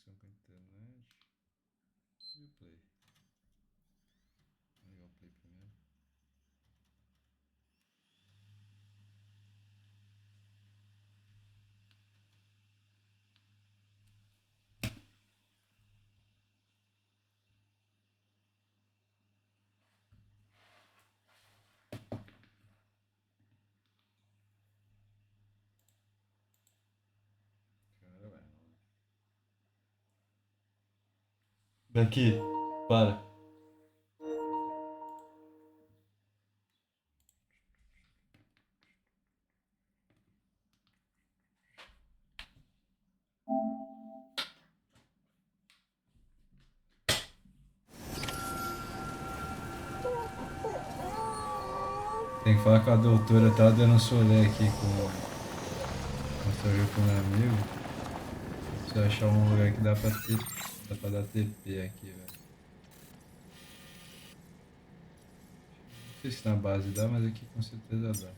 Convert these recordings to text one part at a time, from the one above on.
conexão com a internet. E o play? Vou ligar o play primeiro. Cara, vai, não. Daqui, para. Tem que falar com a doutora, tá dando um solé aqui com. Mostrei com meu amigo. Preciso achar um lugar que dá pra dar TP aqui, velho. Não sei se na base dá, mas aqui com certeza dá.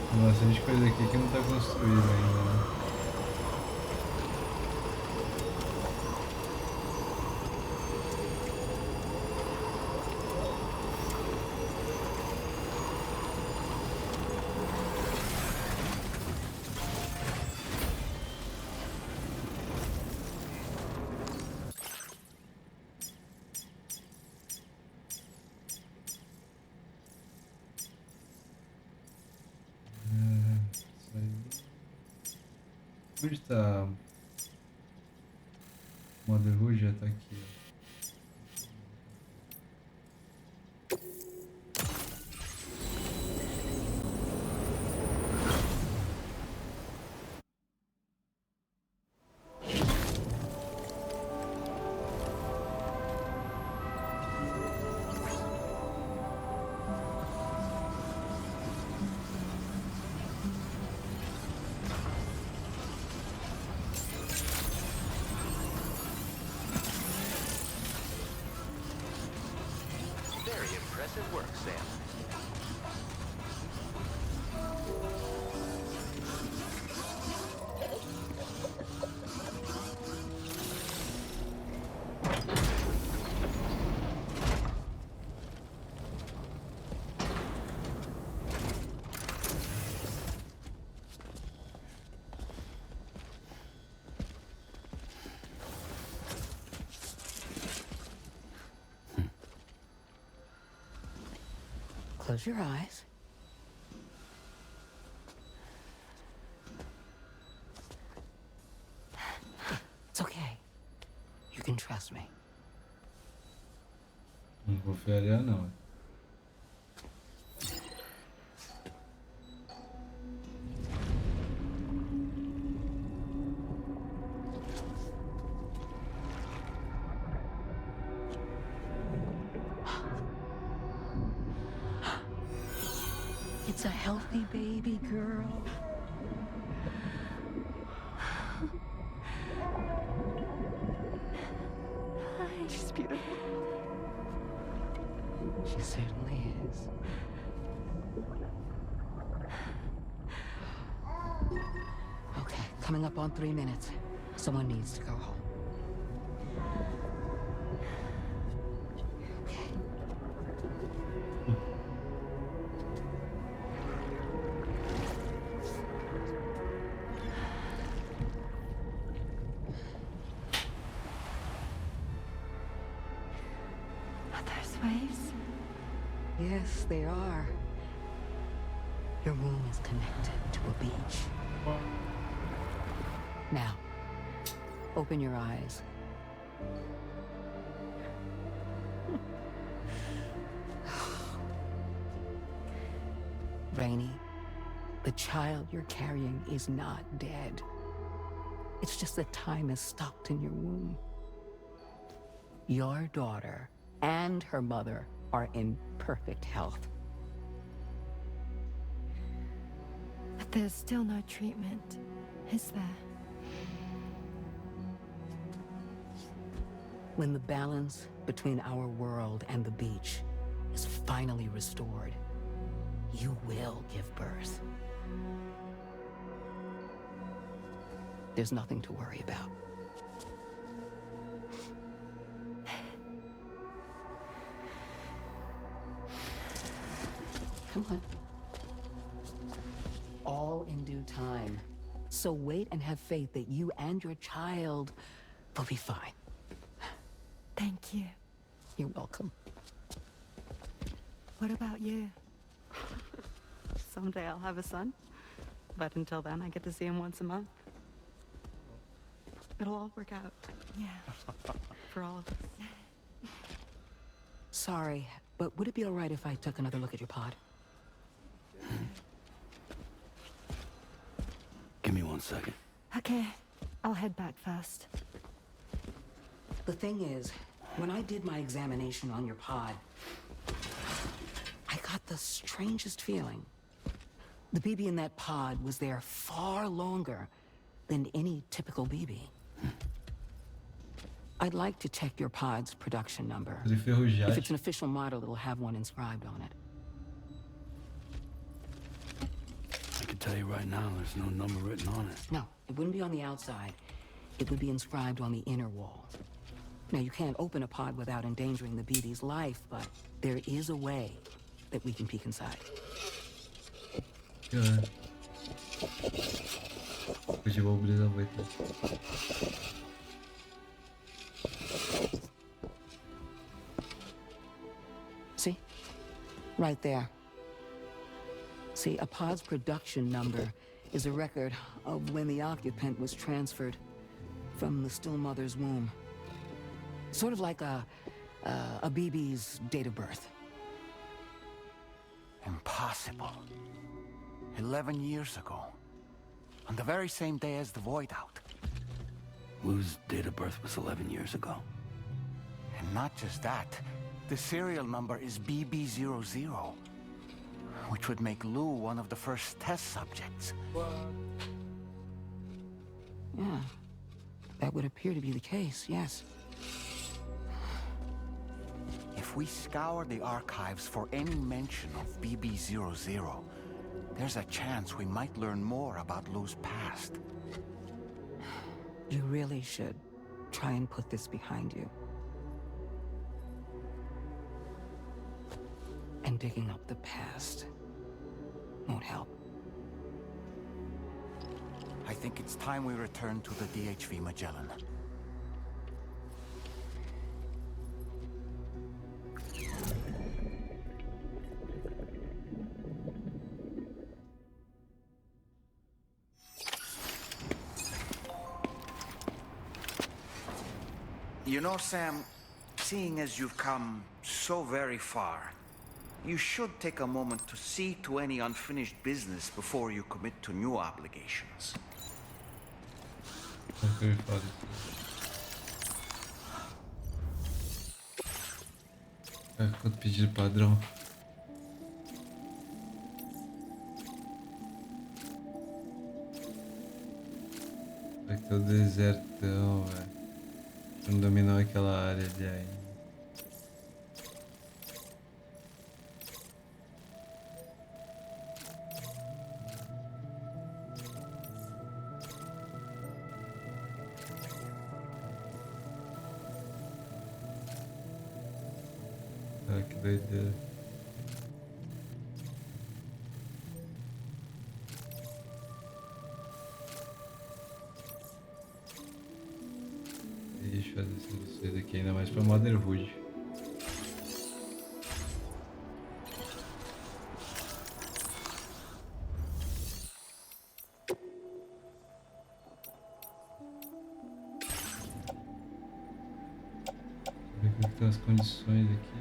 Tem bastante coisa aqui que não tá construída ainda, né? Onde tá? O Motherhood já tá aqui, ó. Very impressive work, Sam. Close your eyes. It's okay. You can trust me. Não vou feriar não. It's a healthy baby girl. She's beautiful. She certainly is. Okay, coming up on 3 minutes. Someone needs to go home. Waves? Yes, they are. Your womb is connected to a beach. Now, open your eyes. Rainey, the child you're carrying is not dead. It's just that time is stopped in your womb. Your daughter and her mother are in perfect health. But there's still no treatment, is there? When the balance between our world and the beach is finally restored, you will give birth. There's nothing to worry about. Come on. All in due time. So wait and have faith that you and your child will be fine. Thank you. You're welcome. What about you? Someday I'll have a son, but until then I get to see him once a month. It'll all work out Yeah. for all of us. Sorry, but would it be all right if I took another look at your pod? Give me 1 second. Okay, I'll head back first. The thing is, when I did my examination on your pod, I got the strangest feeling. The BB in that pod was there far longer than any typical BB. I'd like to check your pod's production number. De If ferrujagem. it's an official model, it'll have one inscribed on it. I can tell you right now, there's no number written on it. No, it wouldn't be on the outside. It would be inscribed on the inner wall. Now, you can't open a pod without endangering the BB's life, but there is a way that we can peek inside. Cara. Hoje eu vou abrir a boca. See? Right there. See, a pod's production number is a record of when the occupant was transferred from the still mother's womb. Sort of like a BB's date of birth. Impossible. 11 years ago. On the very same day as the void out. Lou's date of birth was 11 years ago. And not just that, the serial number is BB00, which would make Lou one of the first test subjects. Yeah, that would appear to be the case, yes. If we scour the archives for any mention of BB00, there's a chance we might learn more about Lou's past. You really should try and put this behind you. And digging up the past won't help. I think it's time we return to the DHV Magellan. You know, Sam, seeing as you've come so very far, you should take a moment to see to any unfinished business before you commit to new obligations. Ok, foda. Quanto pedido padrão? Aqui é o desertão, velho. Não dominou aquela área ali ainda. Ah, que doideira. Deixa eu fazer isso daqui ainda mais pra Motherhood. Ver como estão as condições aqui.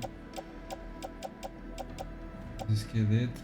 Os esqueletos.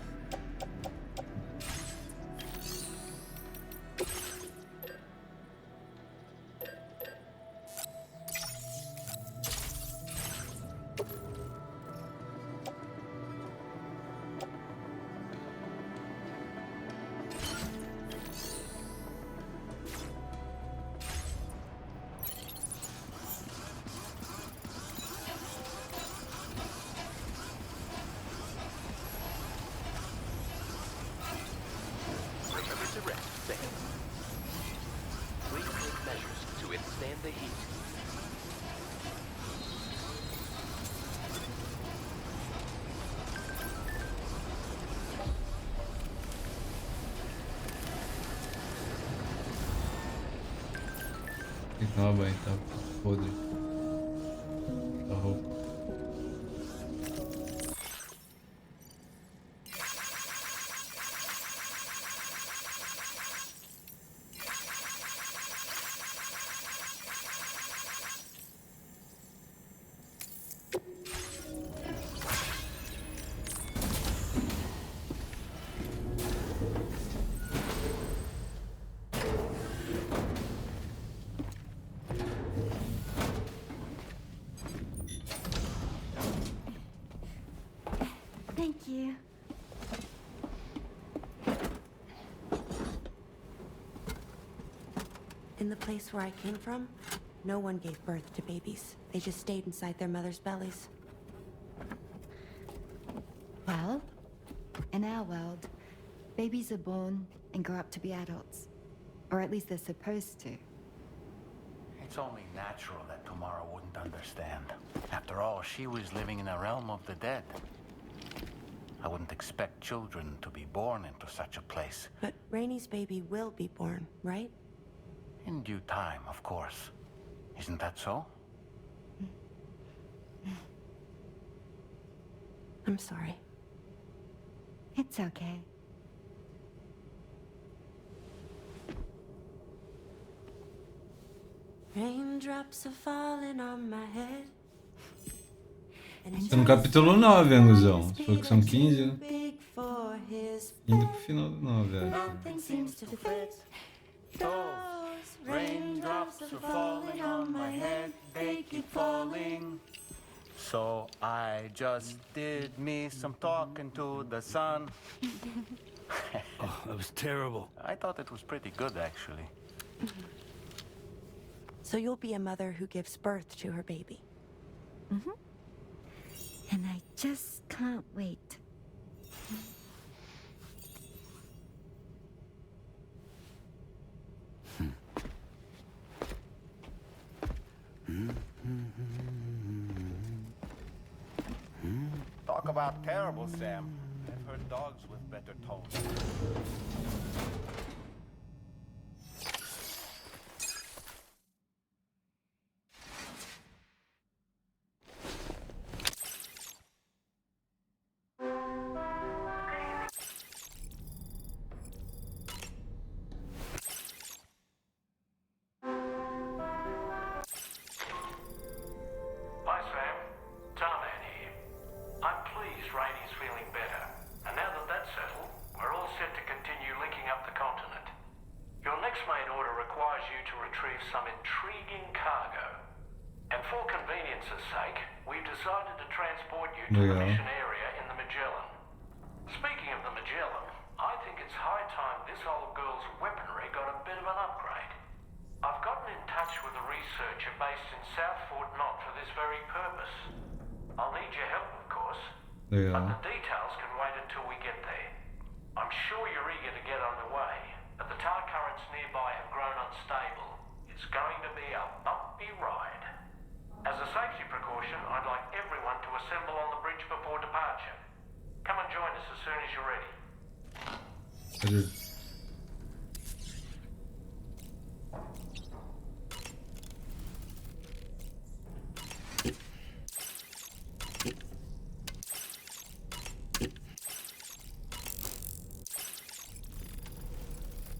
tomar banho, tá podre. A roupa. Thank you. In the place where I came from, no one gave birth to babies. They just stayed inside their mother's bellies. Well, in our world, babies are born and grow up to be adults. Or at least they're supposed to. It's only natural that Tamara wouldn't understand. After all, she was living in a realm of the dead. I wouldn't expect children to be born into such a place. But Rainey's baby will be born, right? In due time, of course. Isn't that so? I'm sorry. It's okay. Raindrops are falling on my head. Tá no capítulo 9, Anguzão. Você falou que são 15, né? Indo pro final do 9, acho. Those raindrops are falling on my head, they keep falling. So I just did me some talking to the sun. Oh, that was terrible. I thought it was pretty good, actually. So you'll be a mother who gives birth to her baby. Mm-hmm. And I just can't wait. Talk about terrible, Sam. I've heard dogs with better tone. Hi Sam, Tarman here. I'm pleased Rainey's feeling better, and now that that's settled, we're all set to continue linking up the continent. Your next main order requires you to retrieve some intriguing cargo, and for convenience's sake, we've decided to transport you to the mission area in the Magellan. Speaking of the Magellan, I think it's high time this old girl's weaponry got a bit of an upgrade. I've gotten in touch with a researcher based in South Fort Knott for this very purpose. I'll need your help, of course, but the details can wait until we get there. I'm sure you're eager to get underway, but the tar currents nearby have grown unstable. It's going to be a bumpy ride. As a safety precaution, I'd like everyone to assemble on the bridge before departure. Come and join us as soon as you're ready.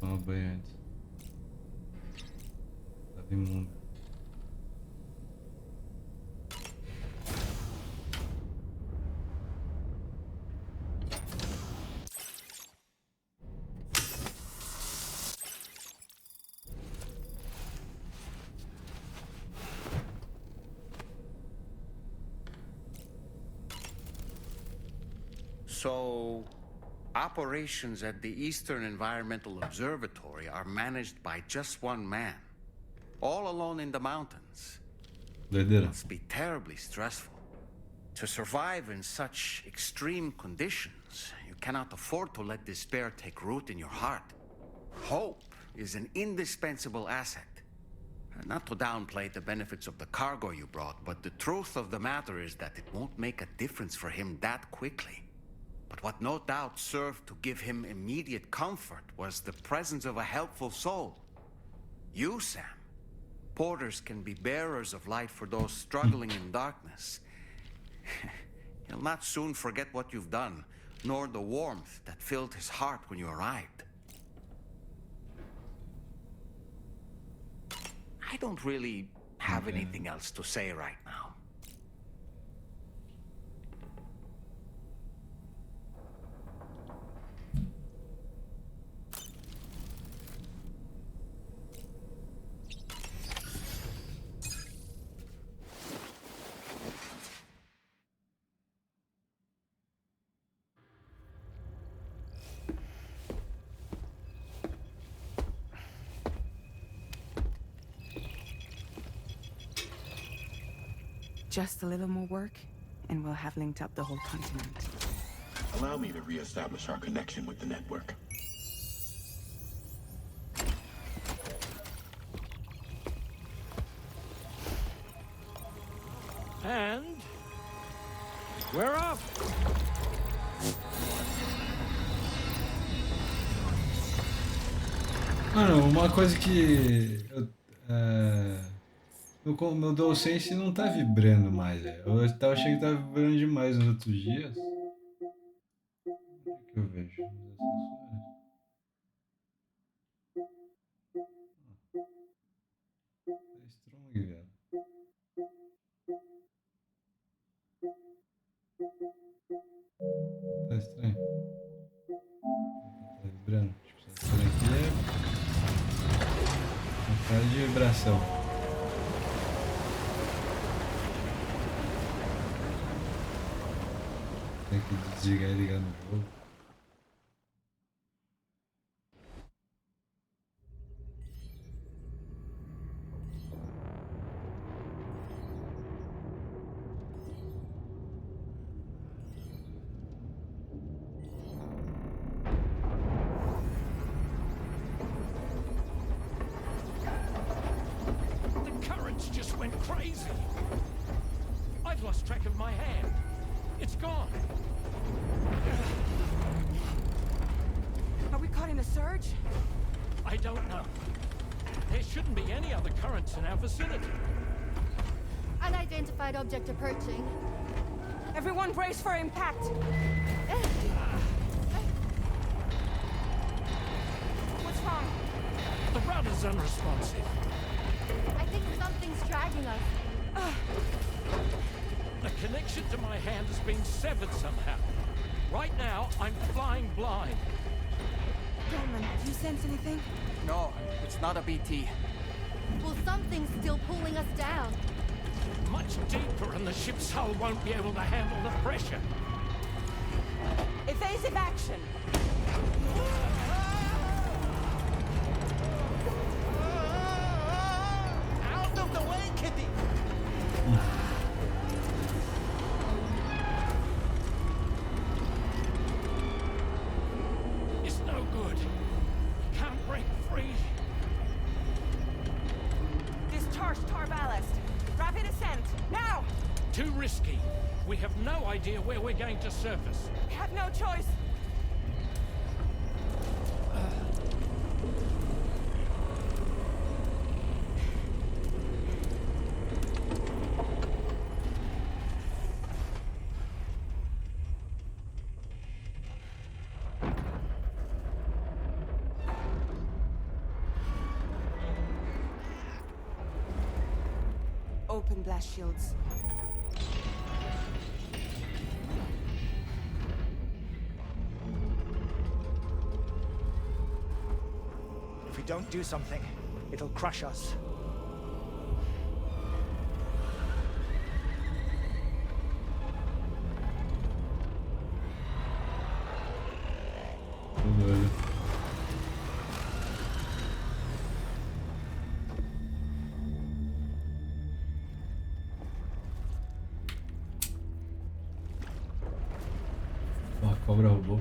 Toma banho antes. Tava imundo. So, operations at the Eastern Environmental Observatory are managed by just one man, all alone in the mountains. Doideira. Must be terribly stressful. To survive in such extreme conditions, you cannot afford to let despair take root in your heart. Hope is an indispensable asset. Not to downplay the benefits of the cargo you brought, but the truth of the matter is that it won't make a difference for him that quickly. But what no doubt served to give him immediate comfort was the presence of a helpful soul. You, Sam. Porters can be bearers of light for those struggling in darkness. He'll not soon forget what you've done, nor the warmth that filled his heart when you arrived. I don't really have anything else to say right now. Just a little more work, and we'll have linked up the whole continent. Allow me to reestablish our connection with the network. And we're off. Mano, uma coisa que meu DualSense não tá vibrando mais, velho. Eu tava achando que tava vibrando demais nos outros dias. O que eu vejo? Tá strong, velho. Tá estranho. Tá vibrando. Tipo, essa cena aqui é uma cara de vibração. Tem que desligar e ligar no jogo. The currents just went crazy. I've lost track of my hand. It's gone. Are we caught in a surge? I don't know. There shouldn't be any other currents in our vicinity. Unidentified object approaching. Everyone brace for impact. What's wrong? The rudder's unresponsive. I think something's dragging us. The connection to my hand has been severed somehow. Right now, I'm flying blind. Dolman, do you sense anything? No, it's not a BT. Well, something's still pulling us down. Much deeper and the ship's hull won't be able to handle the pressure. Evasive action! Out of the way, Kitty! It's no good. Can't break free. Discharge tar ballast. Rapid ascent, now! Too risky. We have no idea where we're going to surface. We have no choice. Open blast shields. If we don't do something, it'll crush us. Uma cobra robô.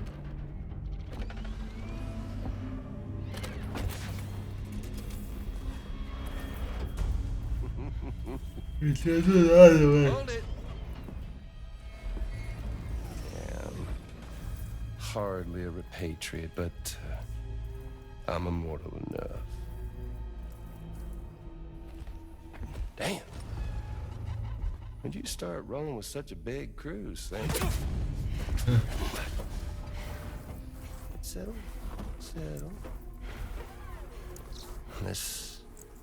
Não entendo nada, velho. Hold it. Hardly a repatriate, but I'm immortal enough. Damn. When'd you start rolling with such a big crew, Sam? Settle. Unless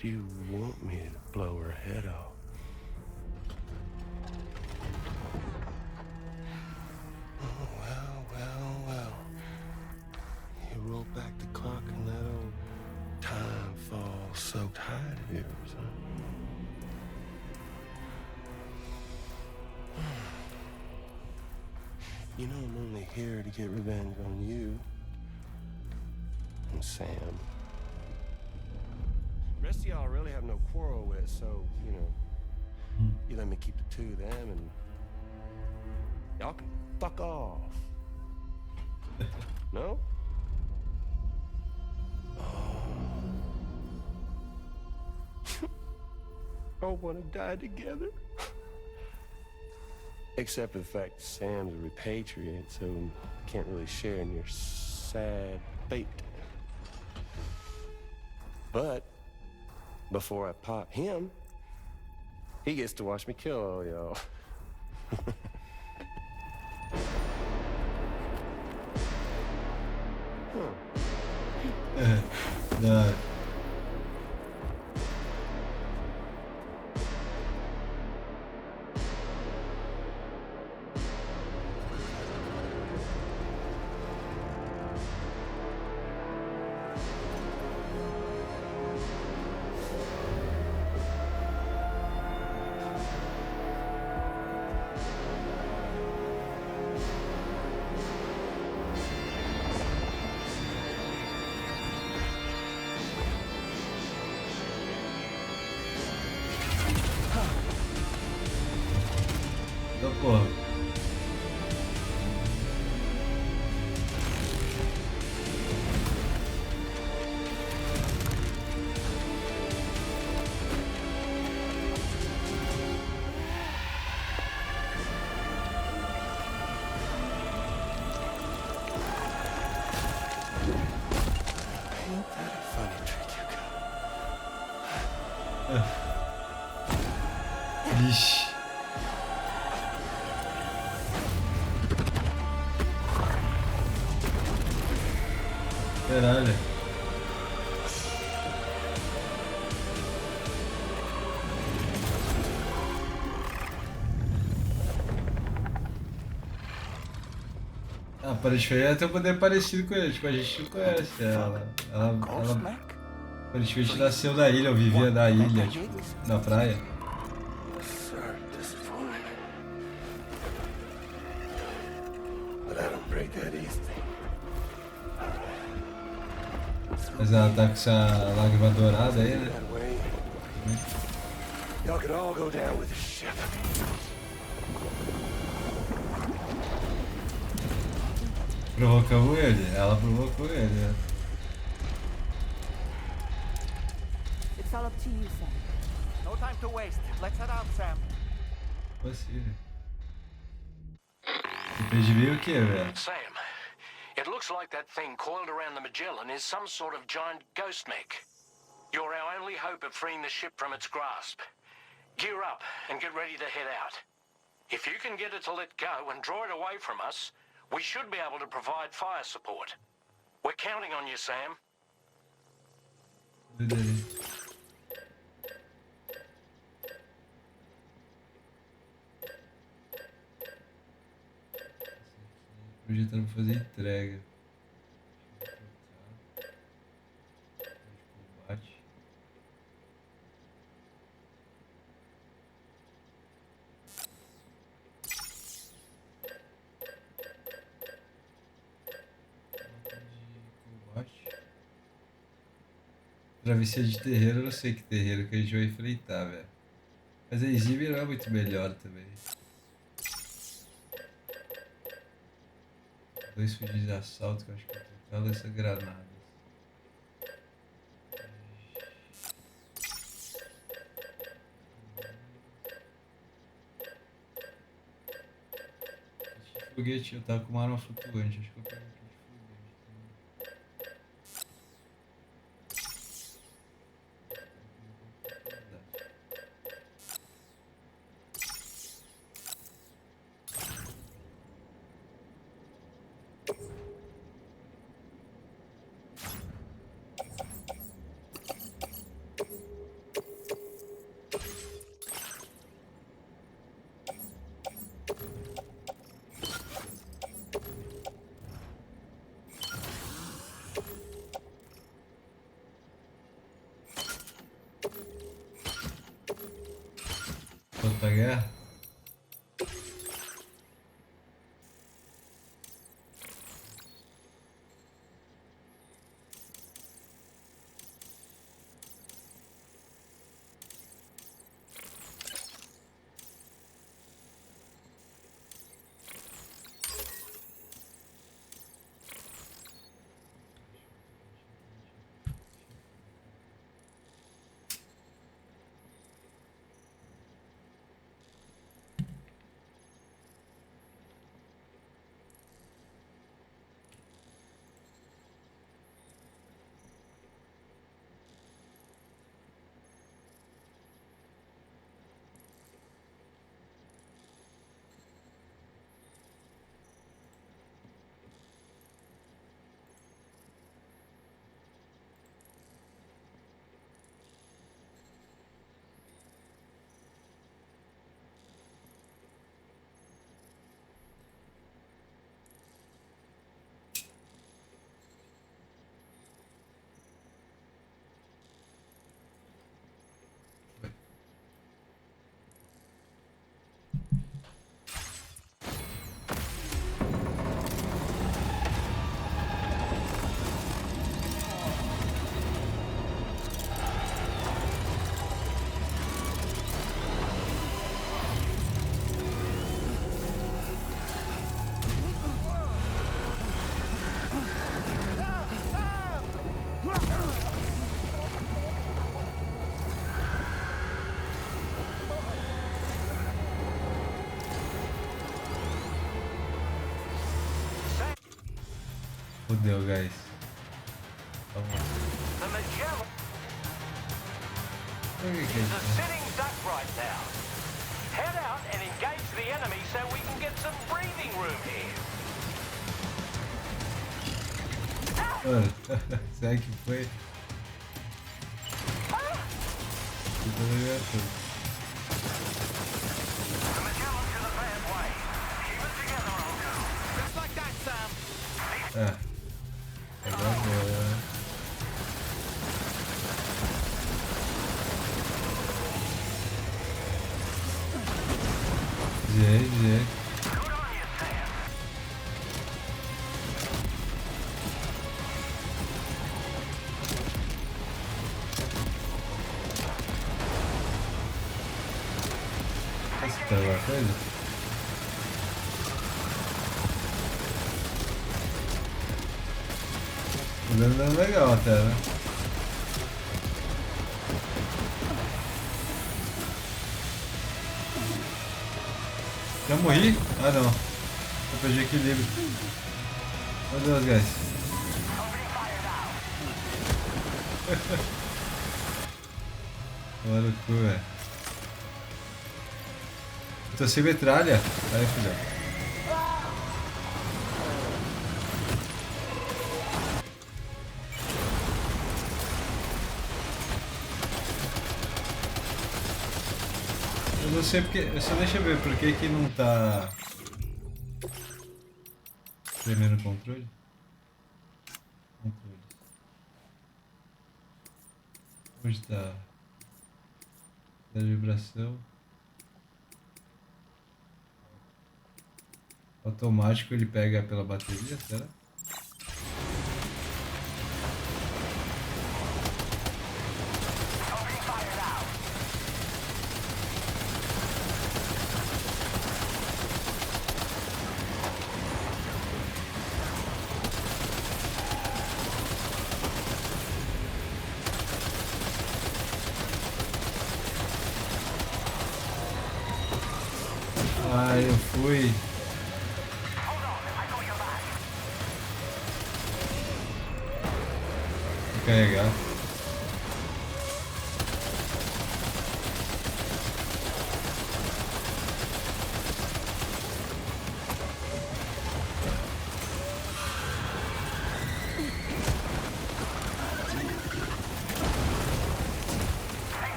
you want me to blow her head off. Oh, well. You roll back the clock and let old time fall soaked hide of yours, huh? You know I'm only here to get revenge on you. And Sam. The rest of y'all I really have no quarrel with, so, you know, you let me keep the two of them and y'all can fuck off. No? All wanna die together. Except for the fact that Sam's a repatriate, so can't really share in your sad fate. But before I pop him, he gets to watch me kill all y'all. No. Da porra. Ain't that a funny trick you got? Vixe. Caralho. Ah, para diferente tem um poder parecido com ele, tipo, a gente não conhece ela. Ela praticamente nasceu da ilha, ou vivia da ilha, tipo, na praia. Mas ela tá com essa lágrima dourada aí, né? Provocamos ele, ela provocou ele, né? It's all up to you, Sam. No time to waste. Let's head out, Sam. Possível. Depois de ver o que, velho? Sam, it looks like that thing coiled around the Magellan is some sort of giant ghost mech. You're our only hope of freeing the ship from its grasp. Gear up and get ready to head out. If you can get it to let go and draw it away from us, we should be able to provide fire support. We're counting on you, Sam. Projetando pra fazer entrega. Combate. Travessia de terreiro, eu não sei que terreiro que a gente vai enfrentar, velho. Mas a Exhibit não é muito melhor também. 2 fuzis de assalto que eu acho que eu tenho todas essas granadas. Esse foguete, eu tava com uma arma flutuante, acho que eu pego aqui de foguete também. pra guerra. Fudeu, guys. Vamos lá. The Magellan Por que is que a sitting duck right now. Head out and engage the enemy so we can get some breathing room here. Mano, será que foi? Eu tô ligado tudo. The Magellan to the bad way. Keep it together, old girl. Just like that, Sam. É. Agora. Gente. Good on you, Sam. Posso pegar alguma coisa? O dano é legal até, né? Já morri? Ah não. Eu perdi equilíbrio. Meu Deus, guys. Olha o cu, velho. Eu tô sem metralha. Aí, filhão. Eu não sei porque. Só deixa eu ver por que não tá. Tremendo o controle? Controle. Onde tá? Da vibração. Automático ele pega pela bateria, será? Ah, eu fui. Vou carregar.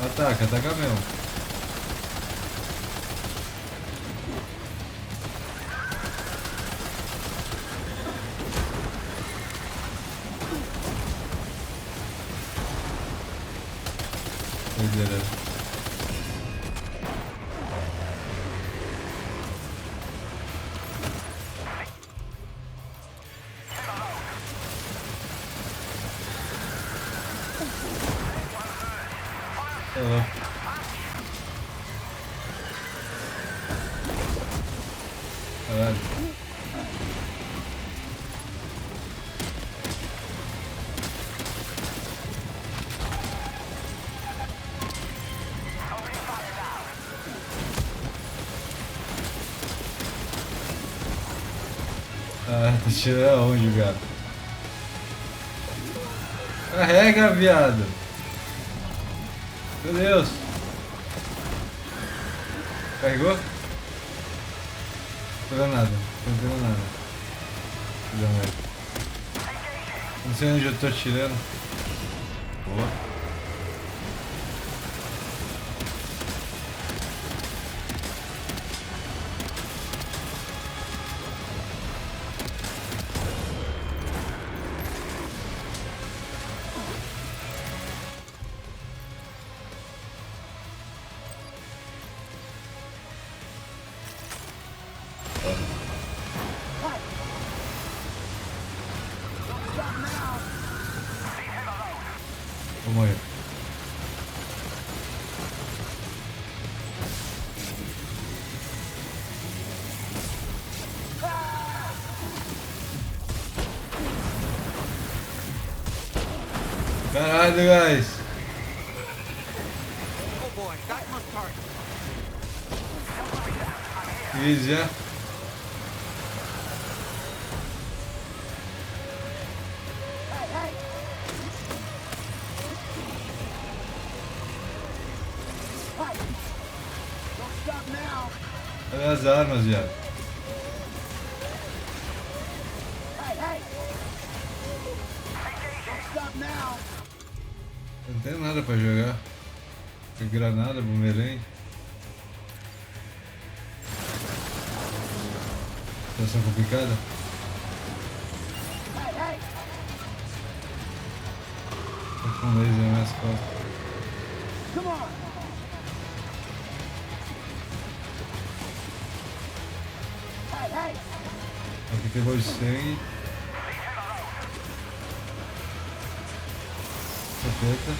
Ataca, ataca mesmo. Doideira. Caralho. Ah, tá tirando aonde, gato? Carrega, viado! Meu Deus! Carregou? Não tô vendo nada, não tô vendo nada. Não sei onde eu tô tirando. Boa. Vou morrer. Caralho, guys. Oh boy, that must hurt. Easy, já. Olha as armas, viado. Não tem nada pra jogar. Tem granada, bumerangue. Situação complicada. Tô com laser nas minhas costas. Aqui tem bom de sangue. Capeta.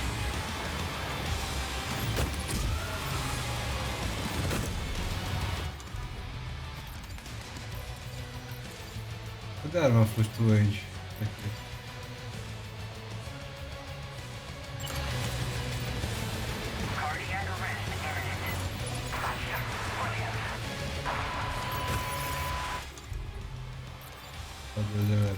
Cadê a arma flutuante? Aqui. Beleza.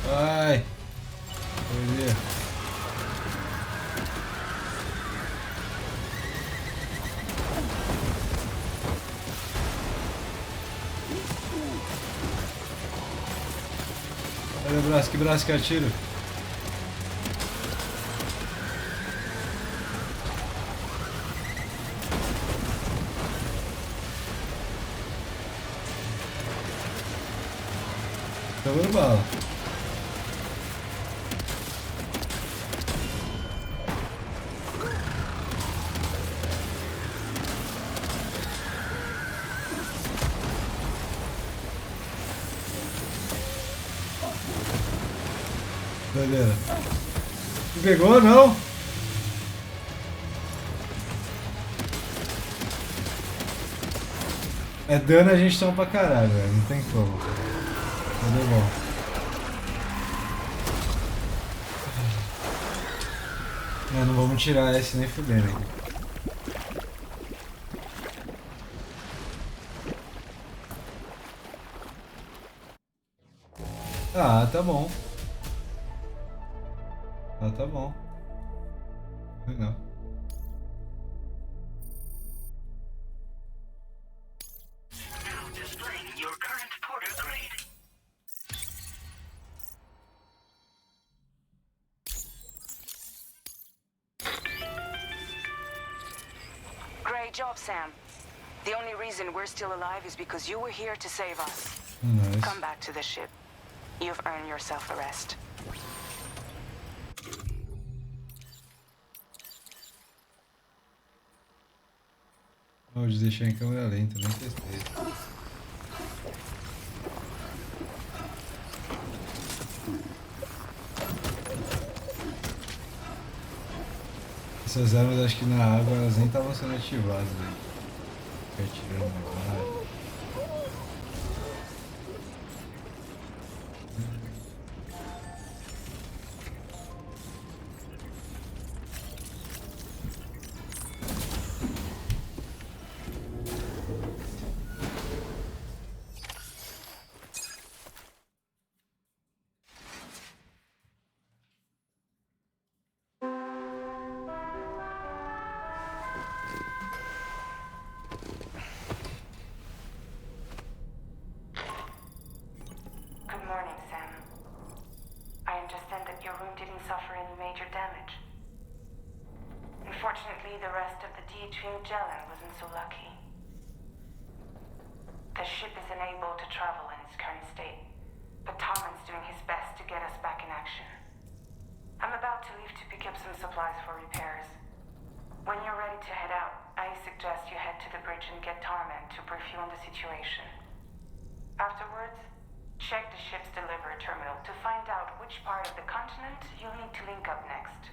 Vai! Olha. Olha o braço, que braço que atira. Tá dando bala. Beleza. Não pegou, não? É dano a gente toma pra caralho, velho. Não tem como. Tudo bom. Não vamos tirar esse nem fudendo aqui. Ah, tá bom. Ah, tá bom. Legal. Great job, Sam. The only reason we're still alive is because you were here to save us. Nice. Come back to the ship. You've earned yourself a rest. Oh, de deixar em câmera lenta, nem testei. Essas armas, acho que na água, elas nem estavam sendo ativadas, né? Ficar atirando na água. Good morning, Sam. I understand that your room didn't suffer any major damage. Unfortunately, the rest of the DH Magellan wasn't so lucky. The ship is unable to travel in its current state, but Tommen's doing his best to get us back in action. I'm about to leave to pick up some supplies for repairs. When you're ready to head out, I suggest you head to the bridge and get Tarman to brief you on the situation. Afterwards, check the ship's delivery terminal to find out which part of the continent you'll need to link up next.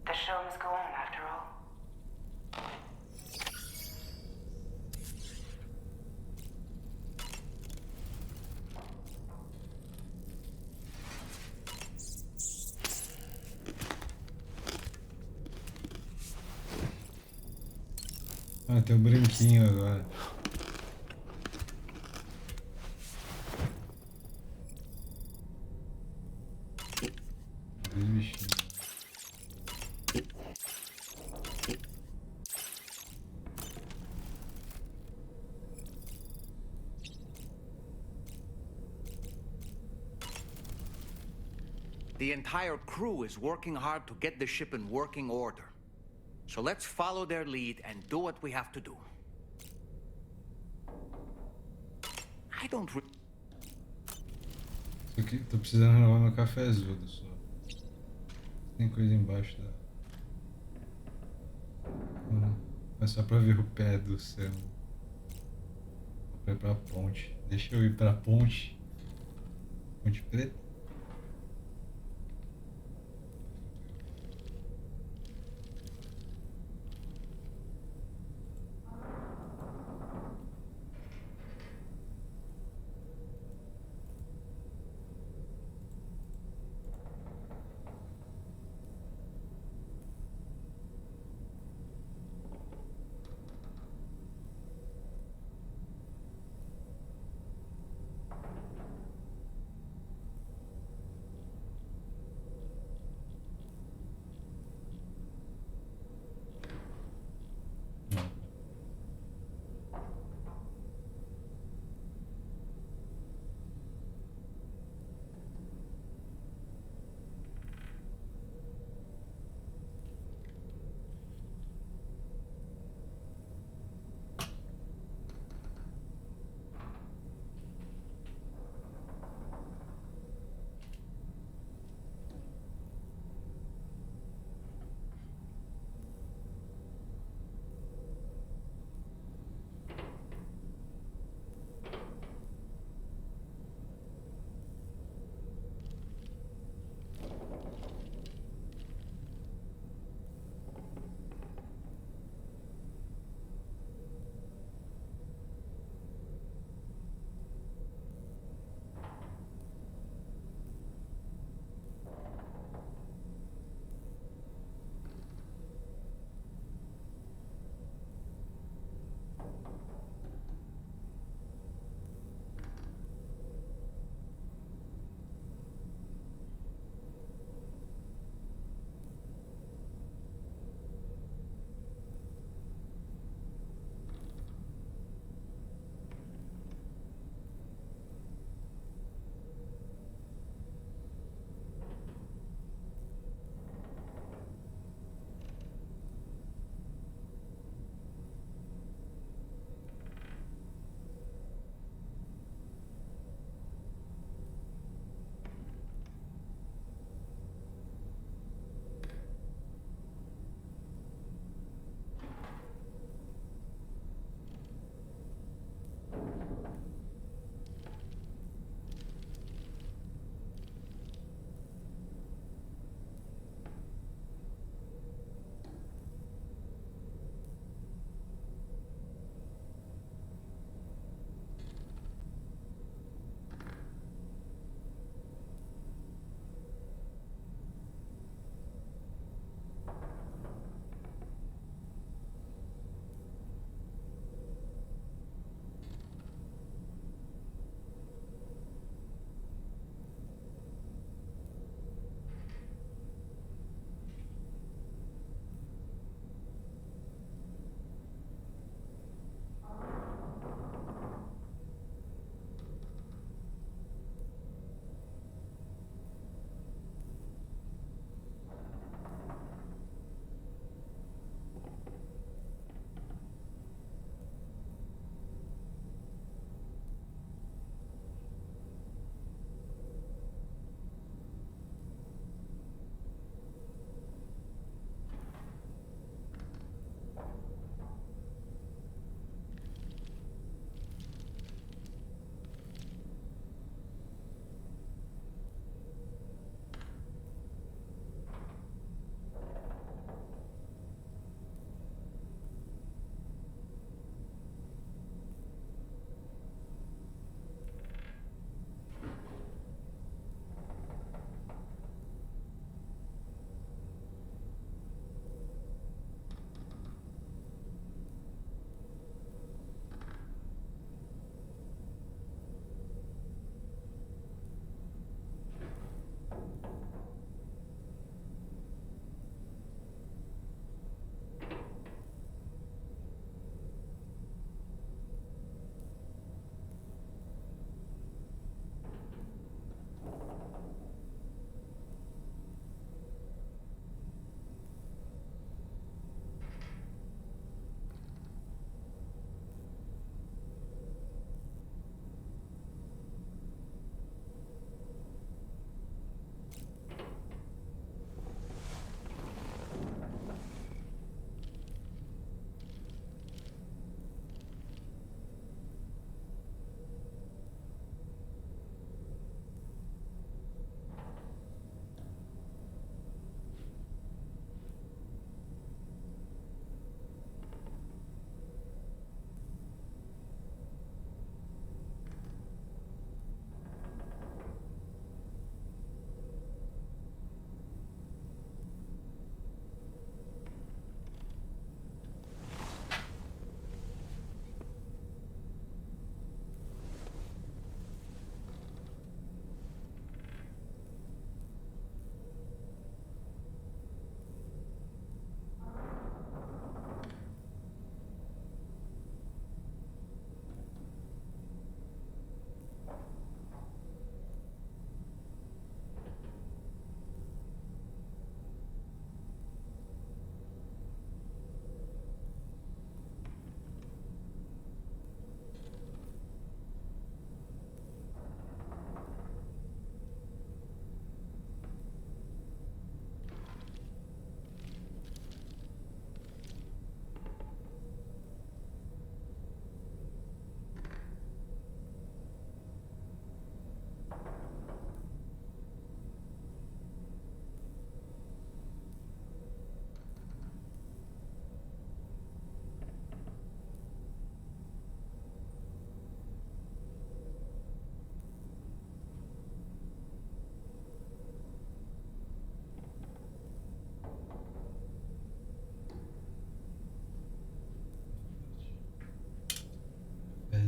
The show must go on, after all. Ah, tem um branquinho agora. Dois bichinhos. The entire crew is working hard to get the ship in working order. So let's follow their lead and do what we have to do. I don't Só que tô precisando renovar meu cafezudo só. Tem coisa embaixo da... É só pra ver o pé do céu. Vou pra ponte. Deixa eu ir pra ponte. Ponte preta.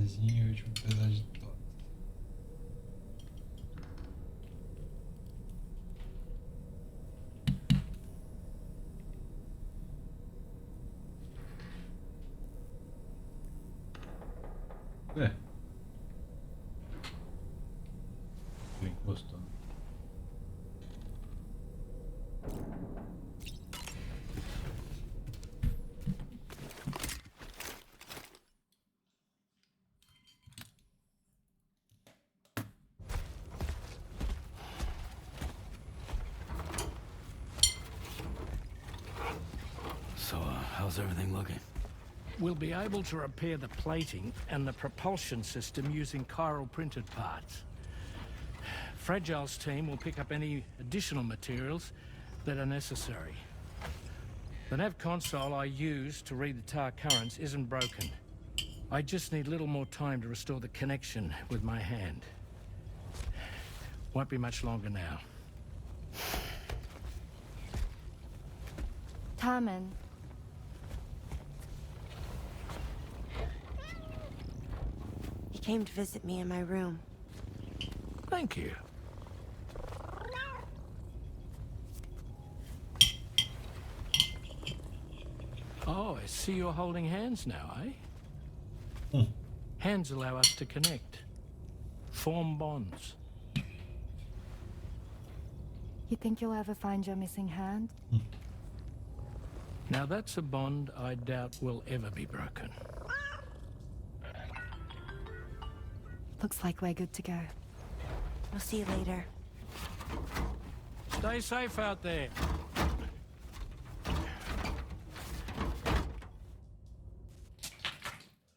cafezinho e o último pedaço de torta. É. Ele encostou. So, how's everything looking? We'll be able to repair the plating and the propulsion system using chiral printed parts. Fragile's team will pick up any additional materials that are necessary. The nav console I use to read the tar currents isn't broken. I just need a little more time to restore the connection with my hand. Won't be much longer now. Tarman. He came to visit me in my room. Thank you. Oh, I see you're holding hands now, eh? Hands allow us to connect. Form bonds. You think you'll ever find your missing hand? Now that's a bond I doubt will ever be broken. Looks like we're good to go. I'll see you later. Stay safe out there.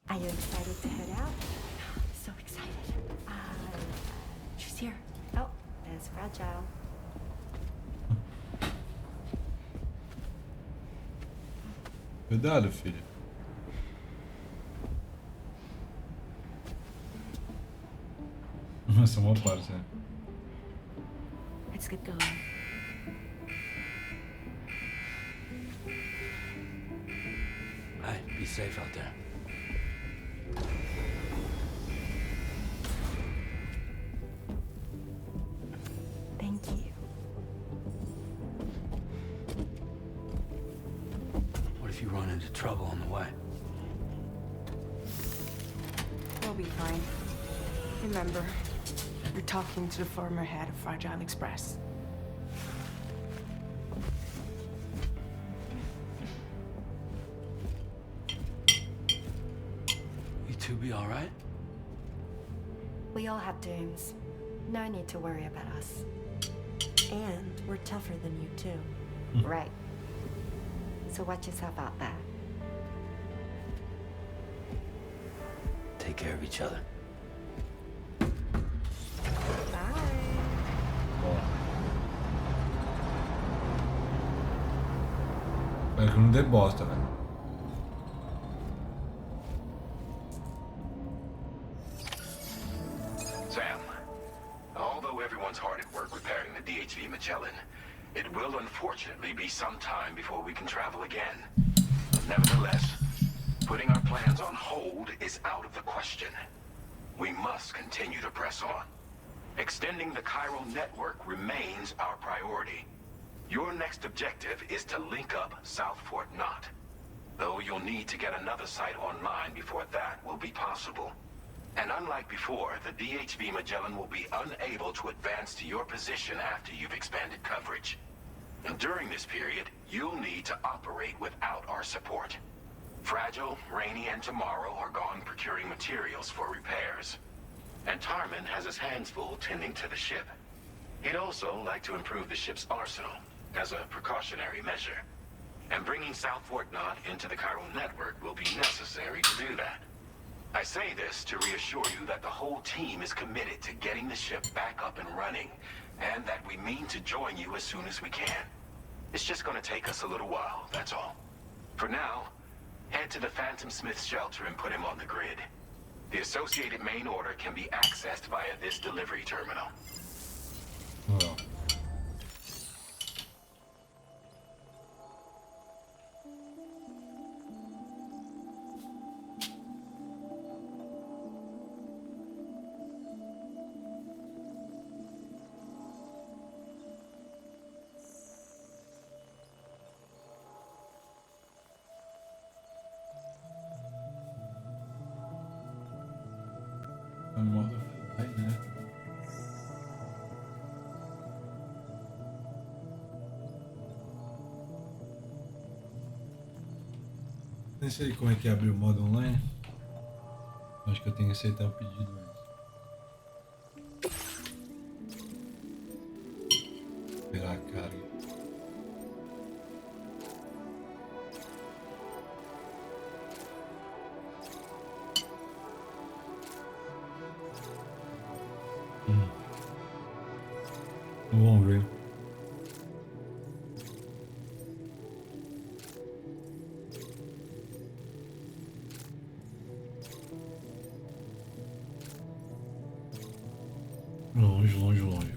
Are you excited to head out? So excited. She's here. Oh, there's Fragile. Cuidado, filho. Nossa, uma parte, né? Let's get going. Hey, be safe out there. Thank you. What if you run into trouble on the way? We'll be fine. Remember, you're talking to the former head of Fragile Express. You two be all right? We all have dooms. No need to worry about us. And we're tougher than you, too. Right. So watch yourself out there. Take care of each other. Espero que não dê bosta, velho. Sam, although everyone's hard at work repairing the DHV Magellan, it will unfortunately be some time before we can travel again. Nevertheless, putting our plans on hold is out of the question. We must continue to press on. Extending the chiral network remains our priority. Your next objective is to link up South Fort Knot. Though you'll need to get another site online before that will be possible. And unlike before, the DHV Magellan will be unable to advance to your position after you've expanded coverage. And during this period, you'll need to operate without our support. Fragile, Rainy, and Tomorrow are gone procuring materials for repairs. And Tarman has his hands full tending to the ship. He'd also like to improve the ship's arsenal as a precautionary measure. And bringing South Fort Knot into the chiral network will be necessary to do that. I say this to reassure you that the whole team is committed to getting the ship back up and running, and that we mean to join you as soon as we can. It's just gonna take us a little while, that's all. For now, head to the Phantom Smith shelter and put him on the grid. The associated main order can be accessed via this delivery terminal. Well. no modo fly, né? Nem sei como é que abre o modo online. Acho que eu tenho que aceitar o pedido antes. Esperar a carga. Vamos ver. Longe, longe, longe.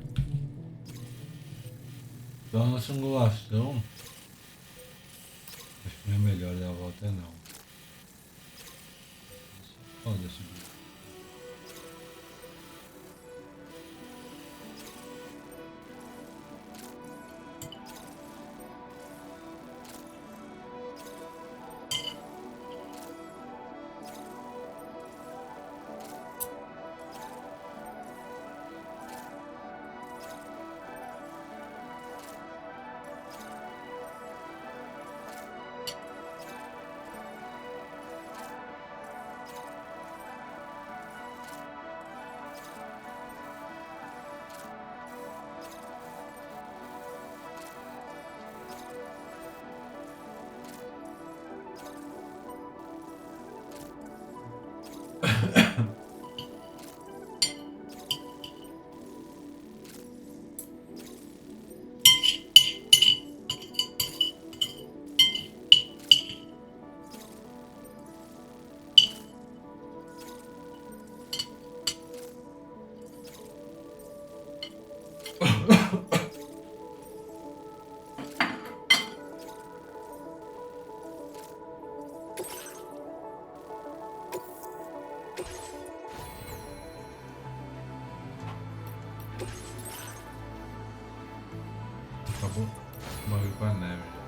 Então a nossa angulação, acho que não é melhor dar a volta não. Foda-se. Acabou o bagulho com a neve já.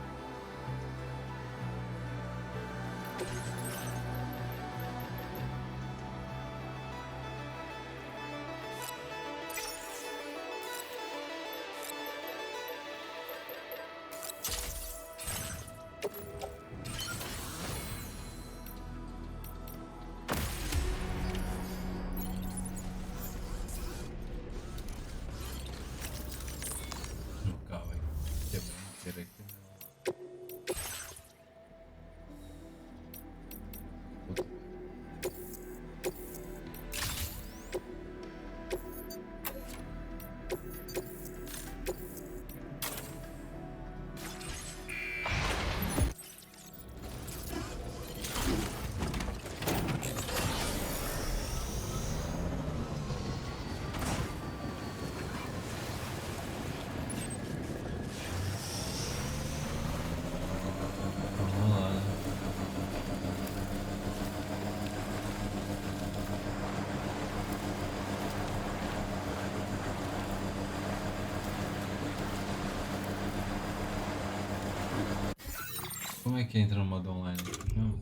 Como é que entra no modo online? Não.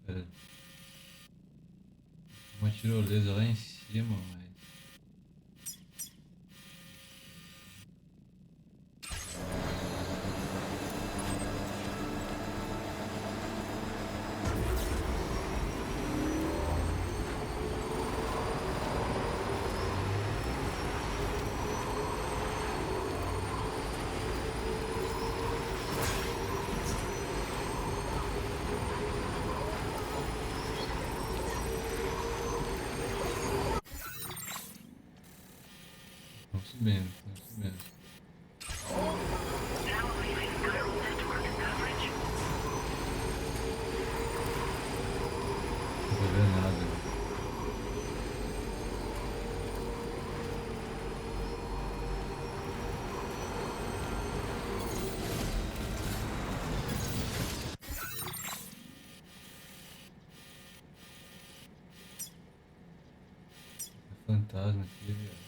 Pera. Uma tirolesa lá em cima, mas... Subindo, subindo. Não tô vendo nada. Fantasma aqui, velho.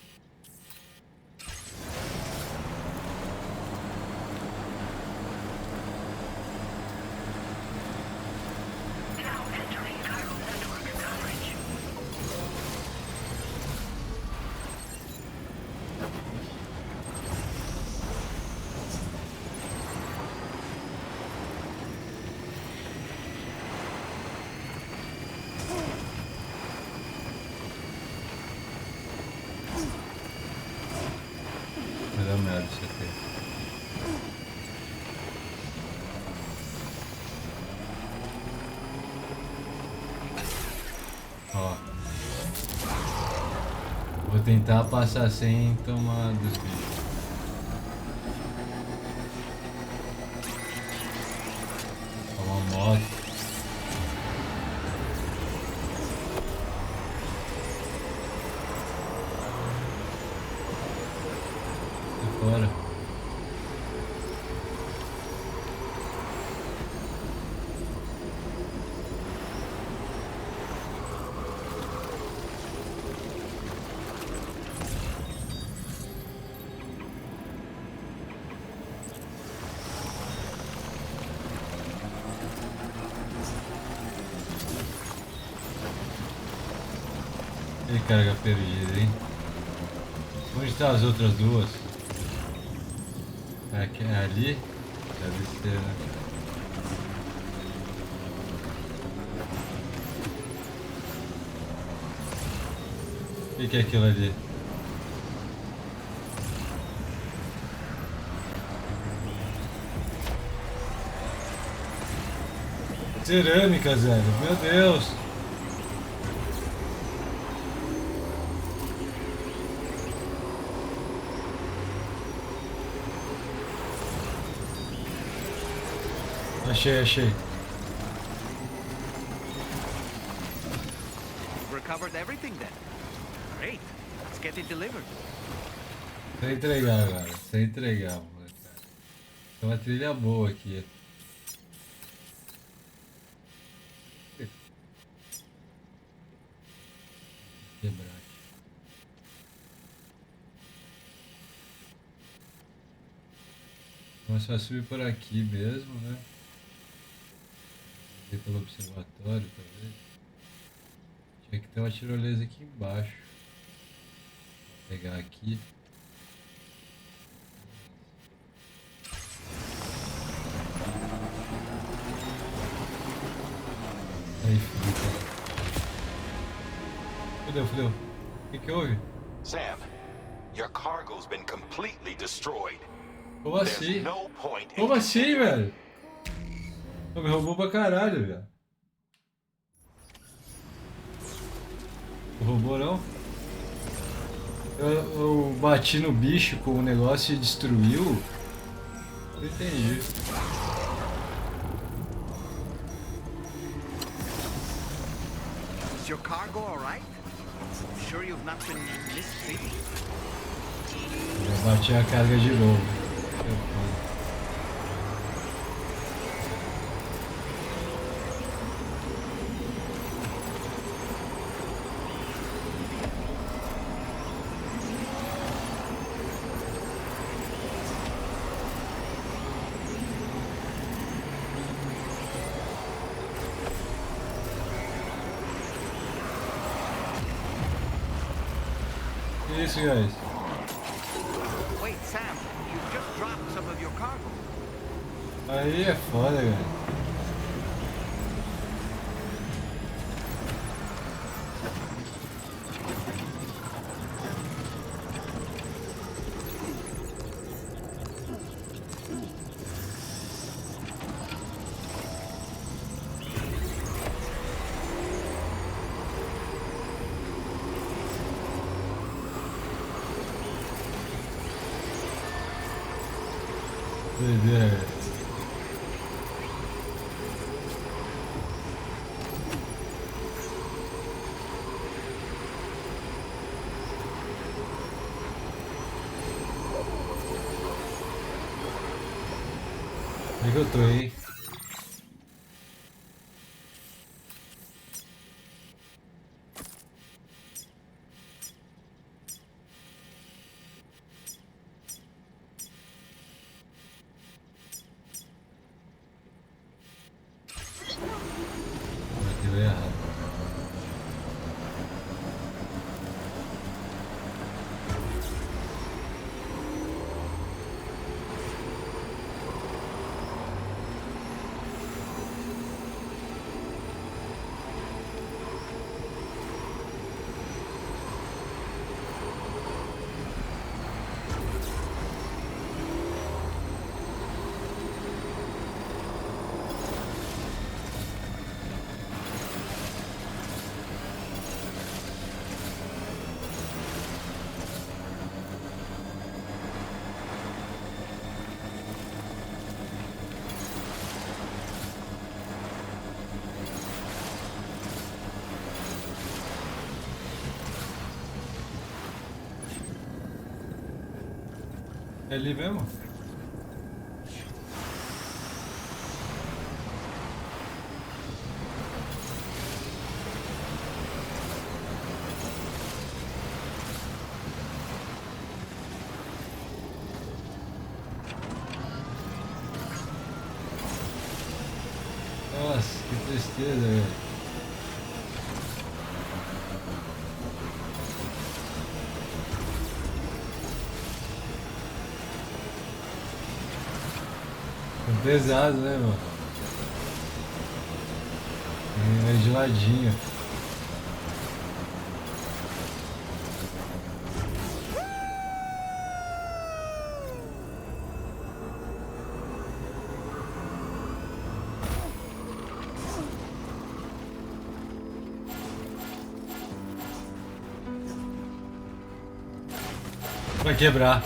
Vai dar merda isso aqui. Ó. Vou tentar passar sem tomar dos bichos. Uma moto. Fora. E carga perdida, hein? Onde estão as outras duas? Aqui, ali? Deve ser, né? O que é aquilo ali? Cerâmica, velho. Meu Deus. Achei. Recovered everything then. Great. Let's get it delivered. Sem entregar, galera. Sem entregar, moleque. Tem uma trilha boa aqui. Quebrar aqui. Vamos só subir por aqui mesmo, né? Pelo observatório, talvez. Tinha que ter uma tirolesa aqui embaixo. Vou pegar aqui. Aí, fudeu. O que houve? Sam, your cargo's been completely destroyed. Como assim? There's no point in Como assim, velho? Me roubou pra caralho, velho. Roubou não? Eu bati no bicho com o negócio e destruiu? Não entendi. Is your cargo alright? Sure you've not been mistreated? Já bati a carga de novo. Isso, guys. Wait, Sam, you just dropped some of your cargo. Aí é foda, velho. Doideira. Onde é que eu tô, hein? É ali mesmo? Nossa, que tristeza, velho. Pesado, né, mano? É geladinho. Vai quebrar.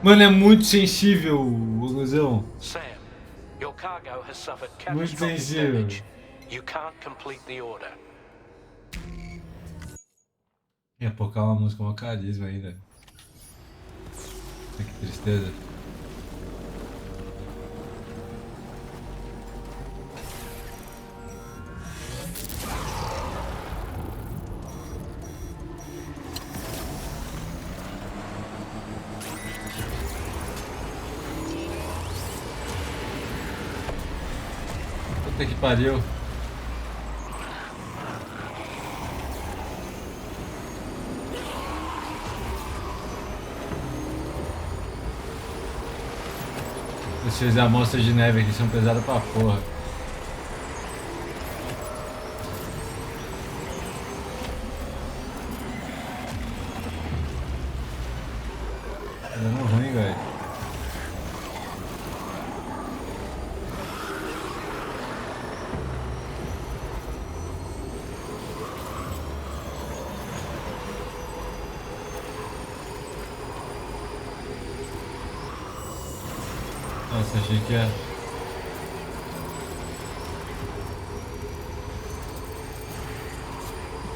Mano, é muito sensível, Luzão. Sam, your cargo has suffered Muito catastrophic sensível. damage. You can't complete the order. Ia tocar uma música com carisma ainda. Que tristeza. Puta que pariu. Vocês amostras de neve aqui são pesadas pra porra. Tá dando ruim, velho. Nossa, achei que é.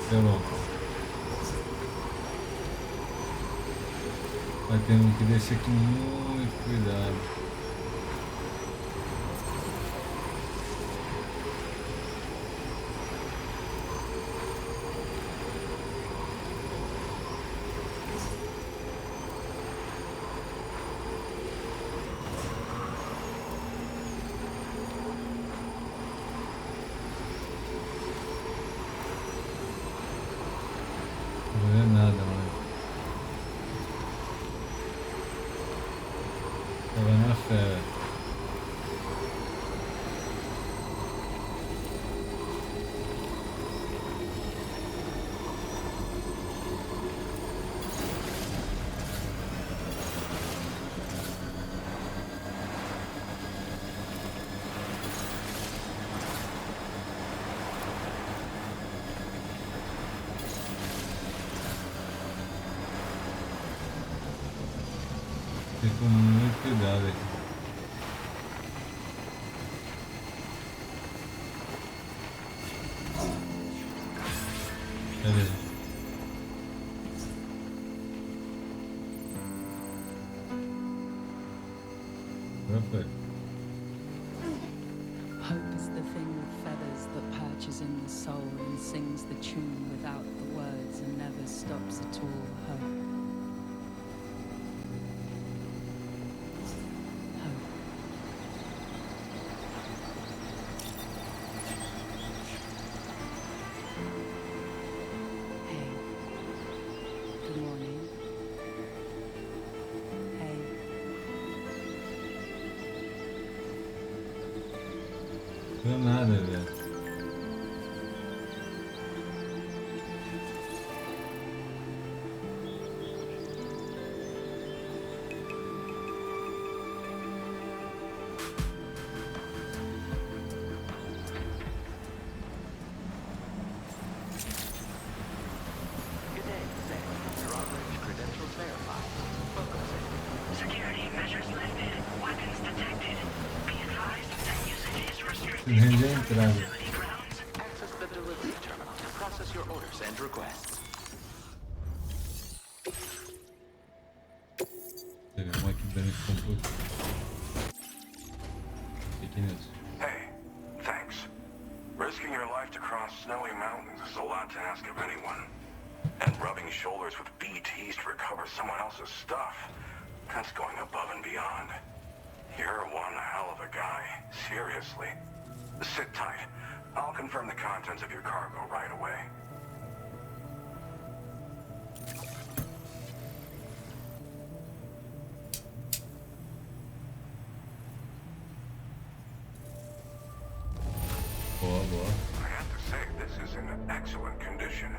Deu bom. Vai tendo que descer com muito cuidado. Não é nada, mano. Tava na fé, velho. Tem que ter muito cuidado aqui. Beleza. Agora foi. Hope is the thing with feathers that perches in the soul and sings the tune without the words and never stops at all. Hope. Good morning. Hey. Não é nada, velho. Good day, Sam. Your operator's credentials verified. Welcome, Sam. Security measures lifted. Weapons detected. Be advised that usage is restricted. Rende a entrada. Access the delivery terminal to process your orders and requests. Teve uma aqui Hey, thanks. Risking your life to cross snowy mountains is a lot to ask of anyone. And rubbing shoulders with BTs to recover someone else's stuff, that's going above and beyond. You're one hell of a guy, seriously. Sit tight. I'll confirm the contents of your cargo right away. I have to say, this is in excellent condition.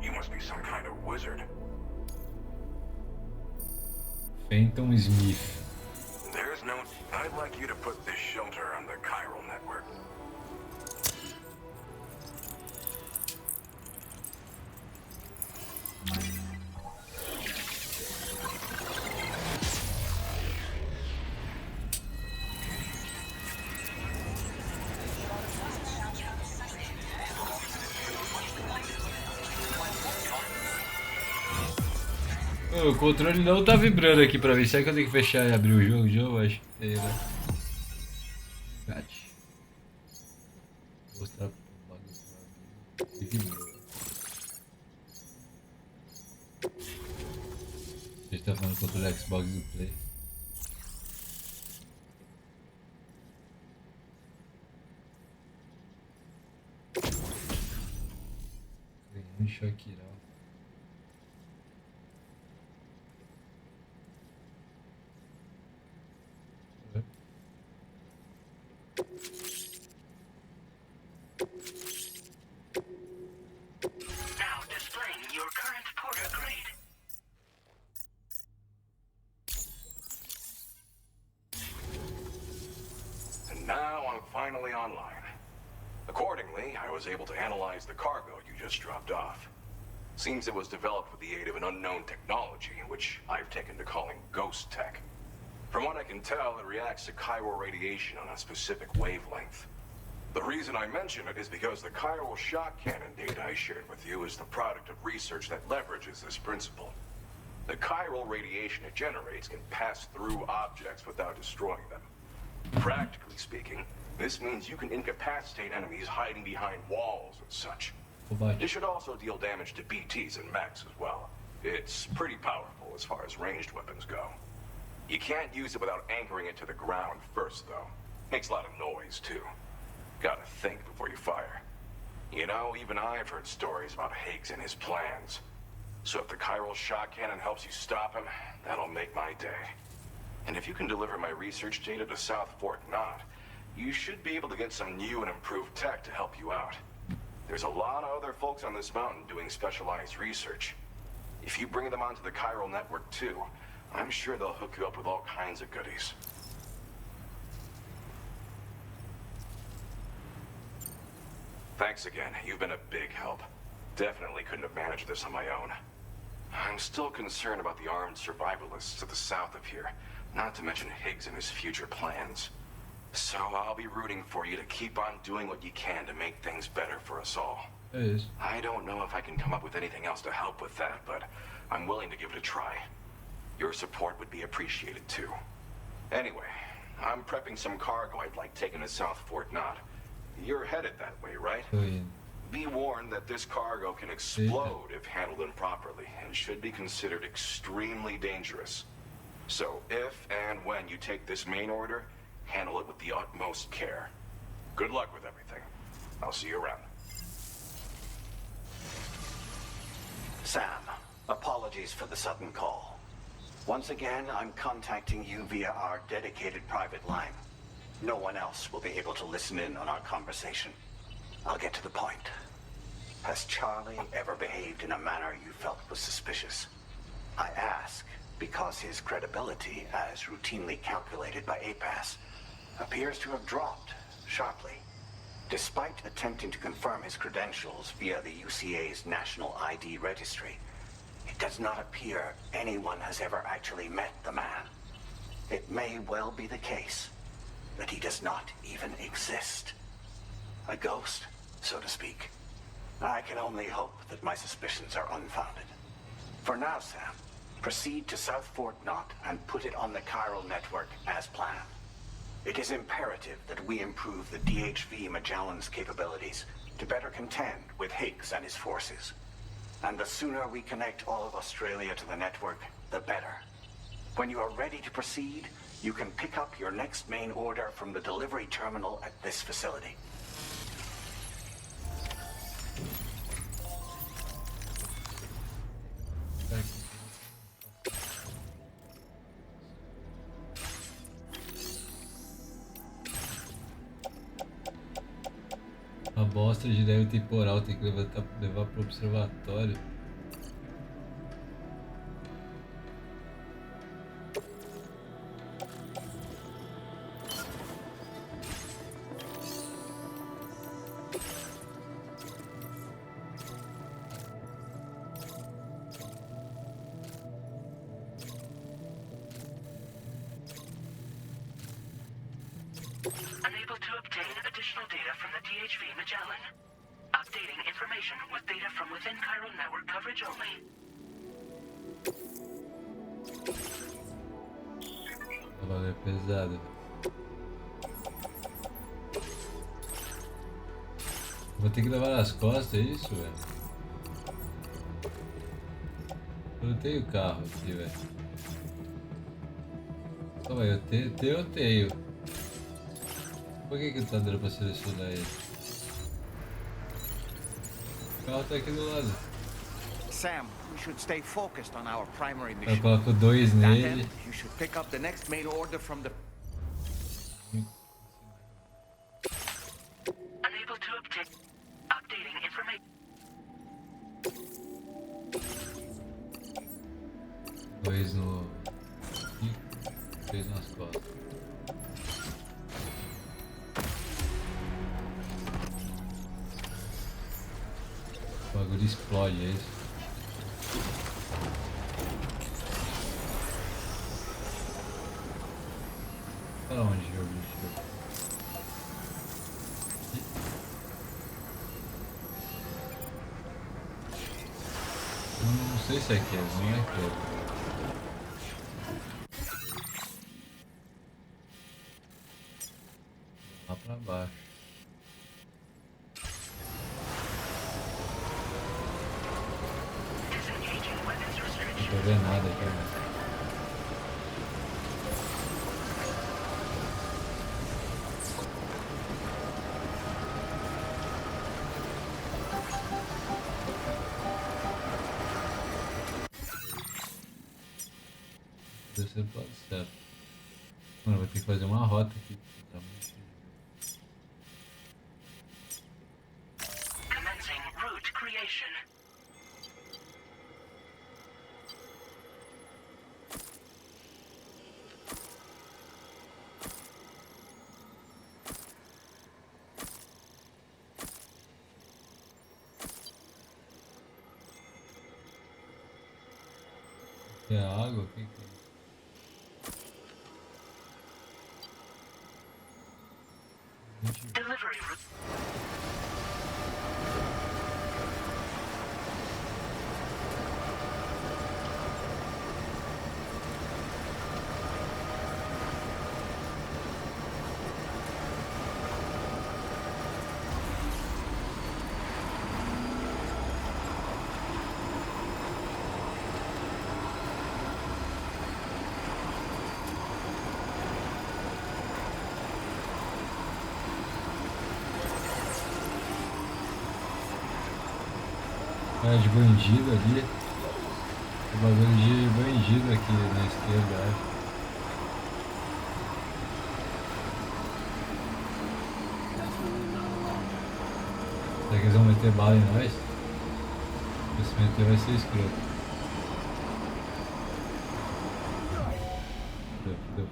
You must be some kind of wizard. Phantom Smith. There's no... I'd like you to put this shelter on the chiral network. O controle não tá vibrando aqui pra mim. Será que eu tenho que fechar e abrir o jogo de novo? Acho que tem, né? Gate. Vou mostrar pro bagulho pra mim. Vibrou. A gente tá falando do controle Xbox do Play. Ganhando Shakira. Now displaying your current porter grade. And now I'm finally online. Accordingly, I was able to analyze the cargo you just dropped off. Seems it was developed with the aid of an unknown technology, which I've taken to calling ghost tech. From what I can tell, it reacts to chiral radiation on a specific wavelength. The reason I mention it is because the chiral shock cannon data I shared with you is the product of research that leverages this principle. The chiral radiation it generates can pass through objects without destroying them. Practically speaking, this means you can incapacitate enemies hiding behind walls and such. It should also deal damage to BTs and mechs as well. It's pretty powerful as far as ranged weapons go. You can't use it without anchoring it to the ground first, though. Makes a lot of noise, too. Gotta think before you fire. You know, even I've heard stories about Higgs and his plans. So if the chiral shock cannon helps you stop him, that'll make my day. And if you can deliver my research data to South Fort Knot, you should be able to get some new and improved tech to help you out. There's a lot of other folks on this mountain doing specialized research. If you bring them onto the chiral network too, I'm sure they'll hook you up with all kinds of goodies. Thanks again. You've been a big help. Definitely couldn't have managed this on my own. I'm still concerned about the armed survivalists to the south of here, not to mention Higgs and his future plans. So I'll be rooting for you to keep on doing what you can to make things better for us all. I don't know if I can come up with anything else to help with that, but I'm willing to give it a try. Your support would be appreciated too. Anyway, I'm prepping some cargo I'd like taken to South Fort Knot. You're headed that way, right? Be warned that this cargo can explode if handled improperly and should be considered extremely dangerous. So if and when you take this main order, handle it with the utmost care. Good luck with everything. I'll see you around. Sam, apologies for the sudden call. Once again, I'm contacting you via our dedicated private line. No one else will be able to listen in on our conversation. I'll get to the point. Has Charlie ever behaved in a manner you felt was suspicious? I ask because his credibility, as routinely calculated by APAS, appears to have dropped sharply. Despite attempting to confirm his credentials via the UCA's National ID Registry, it does not appear anyone has ever actually met the man. It may well be the case that he does not even exist. A ghost, so to speak. I can only hope that my suspicions are unfounded. For now, Sam, Proceed to South Fort Knot and put it on the chiral network as planned. It is imperative that we improve the DHV Magellan's capabilities to better contend with Higgs and his forces. And the sooner we connect all of Australia to the network, the better. When you are ready to proceed, you can pick up your next main order from the delivery terminal at this facility. A bosta de neve temporal tem que levar pro observatório. Unable to obtain additional data from the DHV Magellan. Updating information with data from within chiral network coverage only. O bagulho é pesado. Vou ter que levar nas costas, é isso, velho? Eu não tenho carro aqui, velho. Calma aí, eu tenho. Por que tá dando pra selecionar ele? O carro tá aqui do lado. Sam, we should stay focused on our primary Eu mission. coloco 2 That nele. end, you should pick up the next main order from the... Unable to obtain. Updating information. 2 no... Aqui, 3 nas costas. O bagulho explode, é isso? Para onde o bicho? Não sei se é aquele, não é aquele. Lá pra baixo. Não tô vendo nada aqui, né? Descer pro lado certo. Mano, vou ter que fazer uma rota aqui. Commencing route creation. É água? O que é? Delivery route. Cara de bandido ali. O bagulho de bandido aqui na esquerda, acho. Será que eles vão meter bala em nós? Se meter vai ser escroto. Fudeu.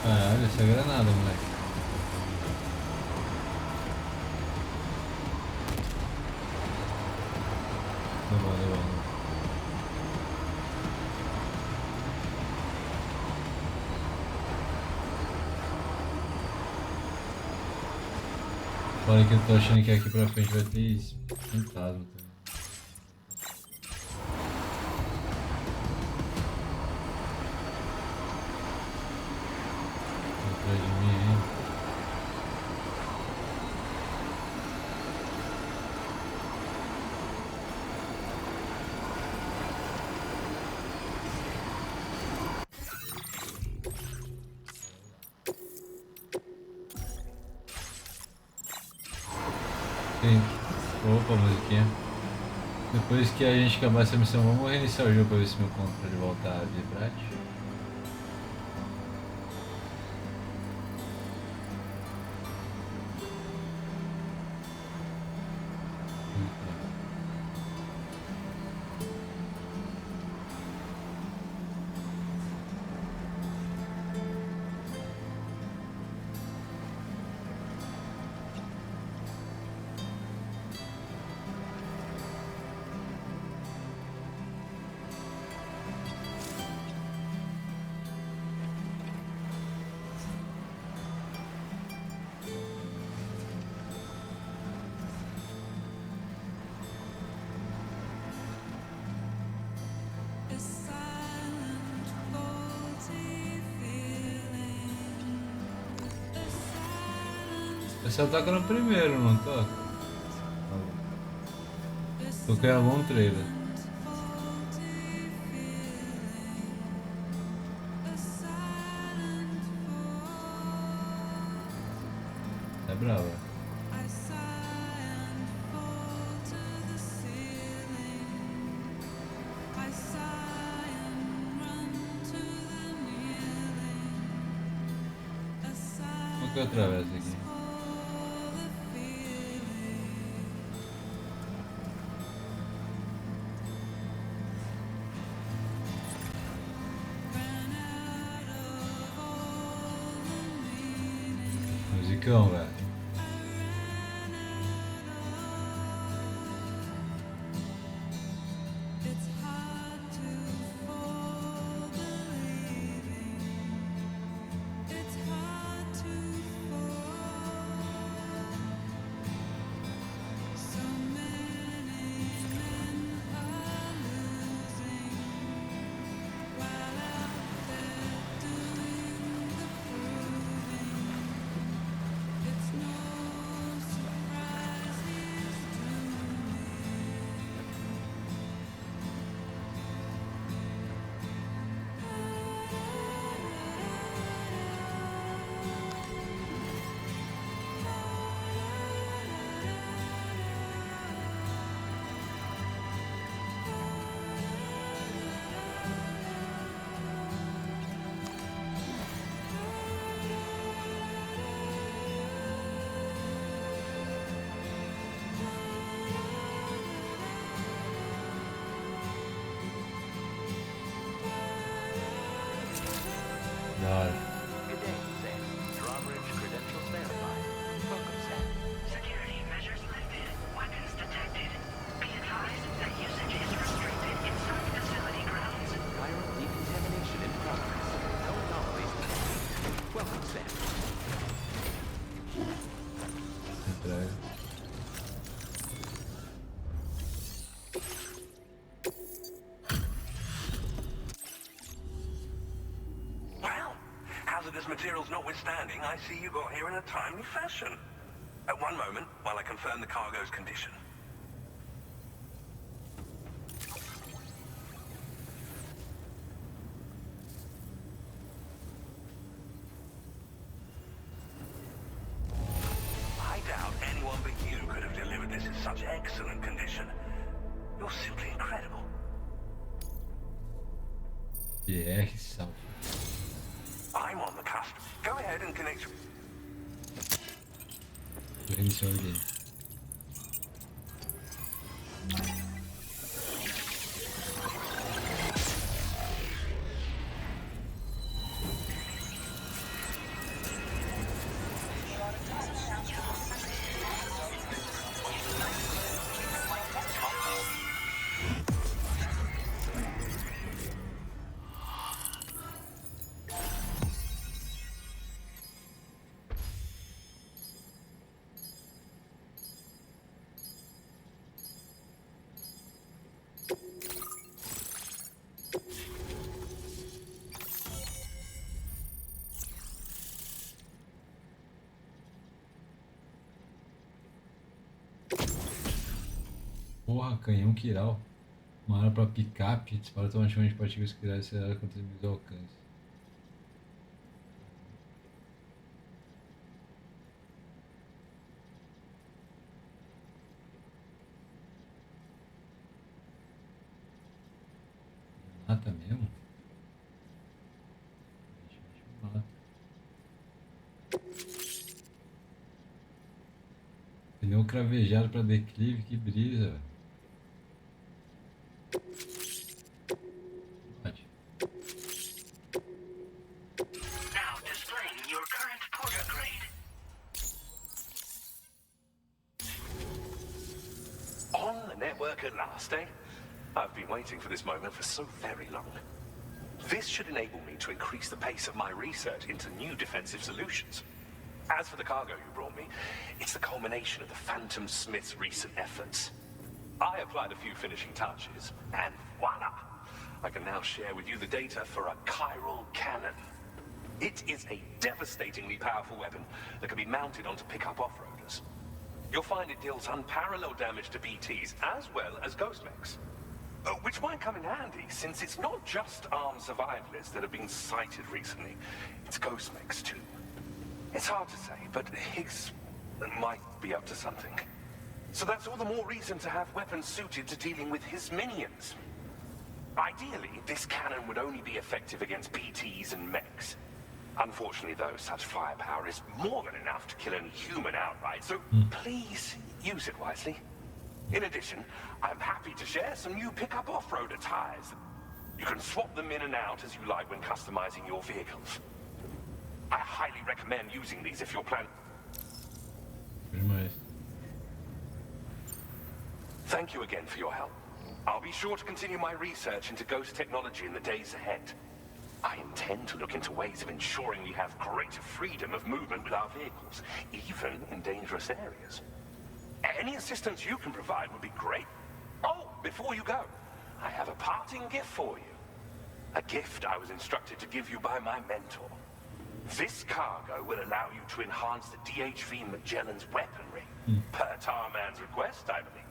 Caralho, essa é granada, moleque. Deu bom. Olha que eu tô achando que aqui pra frente vai ter fantasma também. Atrás de mim ainda. Sim. Opa, musiquinha. Depois que a gente acabar essa missão, vamos reiniciar o jogo pra ver se meu controle voltar a vibrar. Você toca no primeiro, não toca? Toquei algum trailer. É brava. Como que eu atravesso aqui? Musicão, velho. God. Good day, Sam. Drawbridge credentials verified. Welcome, Sam. Security measures lifted. Weapons detected. Be advised that usage is restricted inside facility grounds. Viral decontamination in progress. No anomalies detected. Welcome, Sam. Well, hazardous materials notwithstanding, I see you got here in a timely fashion. At one moment, while I confirm the cargo's condition. I doubt anyone but you could have delivered this in such excellent condition. You're simply incredible. Yeah, salve. I'm on the cusp. Go ahead and connect. Vou reiniciar o game. Porra, canhão quiral. Uma arma para picape. Dispara automaticamente partículas quirais aceleradas contra inimigos ao alcance. Mata mesmo? Mata. Pneu cravejado para declive, que brisa, velho. Now displaying your current porter grade. On the network at last, eh? I've been waiting for this moment for so very long. This should enable me to increase the pace of my research into new defensive solutions. As for the cargo you brought me, it's the culmination of the Phantom Smith's recent efforts. I applied a few finishing touches, and voila! I can now share with you the data for a chiral cannon. It is a devastatingly powerful weapon that can be mounted onto pickup off-roaders. You'll find it deals unparalleled damage to BTs as well as ghost mechs. Which might come in handy, since it's not just armed survivalists that have been sighted recently. It's ghost mechs too. It's hard to say, but Higgs might be up to something. So that's all the more reason to have weapons suited to dealing with his minions. Ideally, this cannon would only be effective against BTs and mechs. Unfortunately, though, such firepower is more than enough to kill any human outright, so please use it wisely. In addition, I'm happy to share some new pickup off-roader tires. You can swap them in and out as you like when customizing your vehicles. I highly recommend using these if you're planning. Thank you again for your help. I'll be sure to continue my research into ghost technology in the days ahead. I intend to look into ways of ensuring we have greater freedom of movement with our vehicles, even in dangerous areas. Any assistance you can provide would be great. Oh, before you go, I have a parting gift for you. A gift I was instructed to give you by my mentor. This cargo will allow you to enhance the DHV Magellan's weaponry, per Tarman's request, I believe.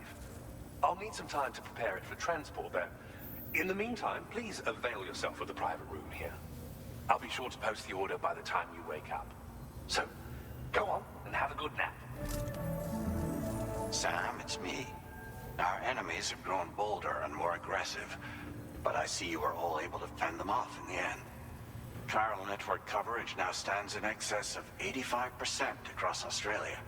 I'll need some time to prepare it for transport, though. In the meantime, please avail yourself of the private room here. I'll be sure to post the order by the time you wake up. So, go on and have a good nap. Sam, it's me. Our enemies have grown bolder and more aggressive, but I see you were all able to fend them off in the end. Chiral network coverage now stands in excess of 85% across Australia.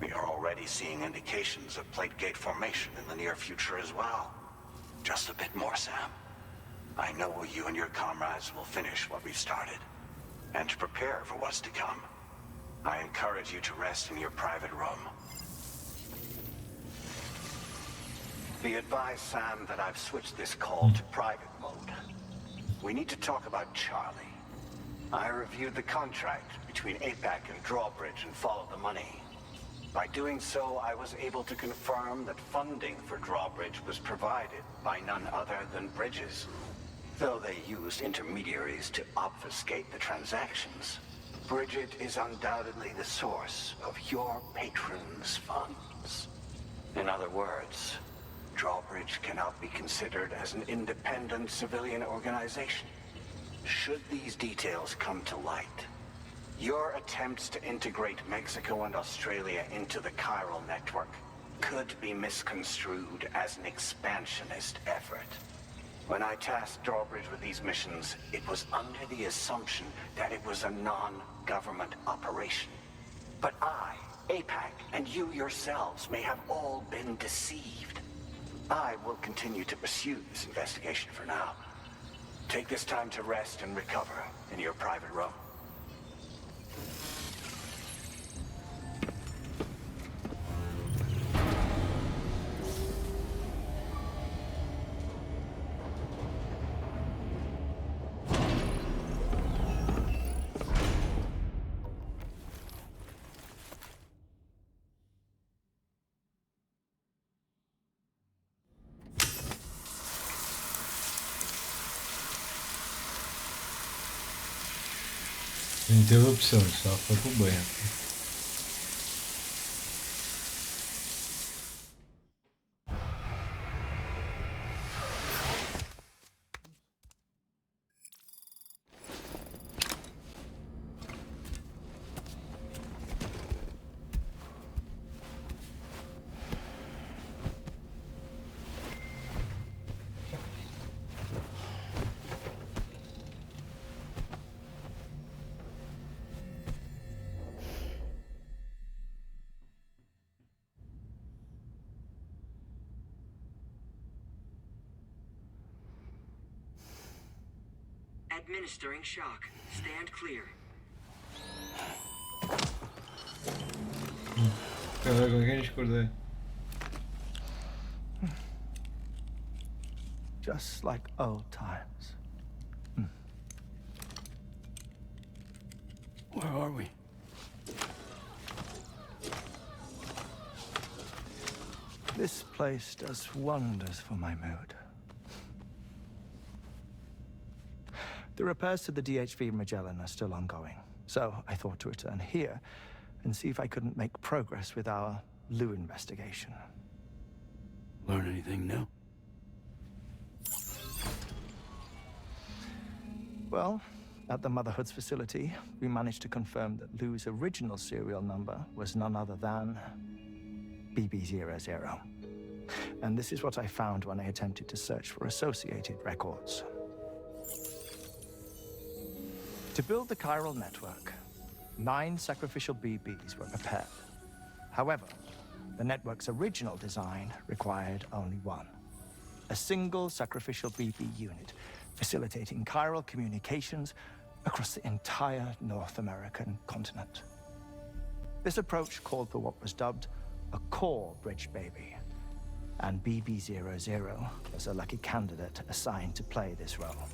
We are already seeing indications of plate gate formation in the near future as well. Just a bit more, Sam. I know you and your comrades will finish what we've started, and to prepare for what's to come. I encourage you to rest in your private room. Be advised, Sam, that I've switched this call to private mode. We need to talk about Charlie. I reviewed the contract between APAC and Drawbridge and followed the money. By doing so, I was able to confirm that funding for Drawbridge was provided by none other than Bridges. Though they used intermediaries to obfuscate the transactions, Bridget is undoubtedly the source of your patron's funds. In other words, Drawbridge cannot be considered as an independent civilian organization. Should these details come to light, your attempts to integrate Mexico and Australia into the chiral network could be misconstrued as an expansionist effort. When I tasked Drawbridge with these missions, it was under the assumption that it was a non-government operation. But I, APAC, and you yourselves may have all been deceived. I will continue to pursue this investigation for now. Take this time to rest and recover in your private room. Interrupção, só foi pro banho. Administering shock. Stand clear. Caraca, como é que a gente acordou? Just like old times. Where are we? This place does wonders for my mood. The repairs to the DHV Magellan are still ongoing, so I thought to return here and see if I couldn't make progress with our Lou investigation. Learn anything new? Well, at the Motherhood's facility, we managed to confirm that Lou's original serial number was none other than BB00. And this is what I found when I attempted to search for associated records. To build the chiral network, 9 sacrificial BBs were prepared. However, the network's original design required only 1. A single sacrificial BB unit, facilitating chiral communications across the entire North American continent. This approach called for what was dubbed a core bridge baby, and BB00 was a lucky candidate assigned to play this role.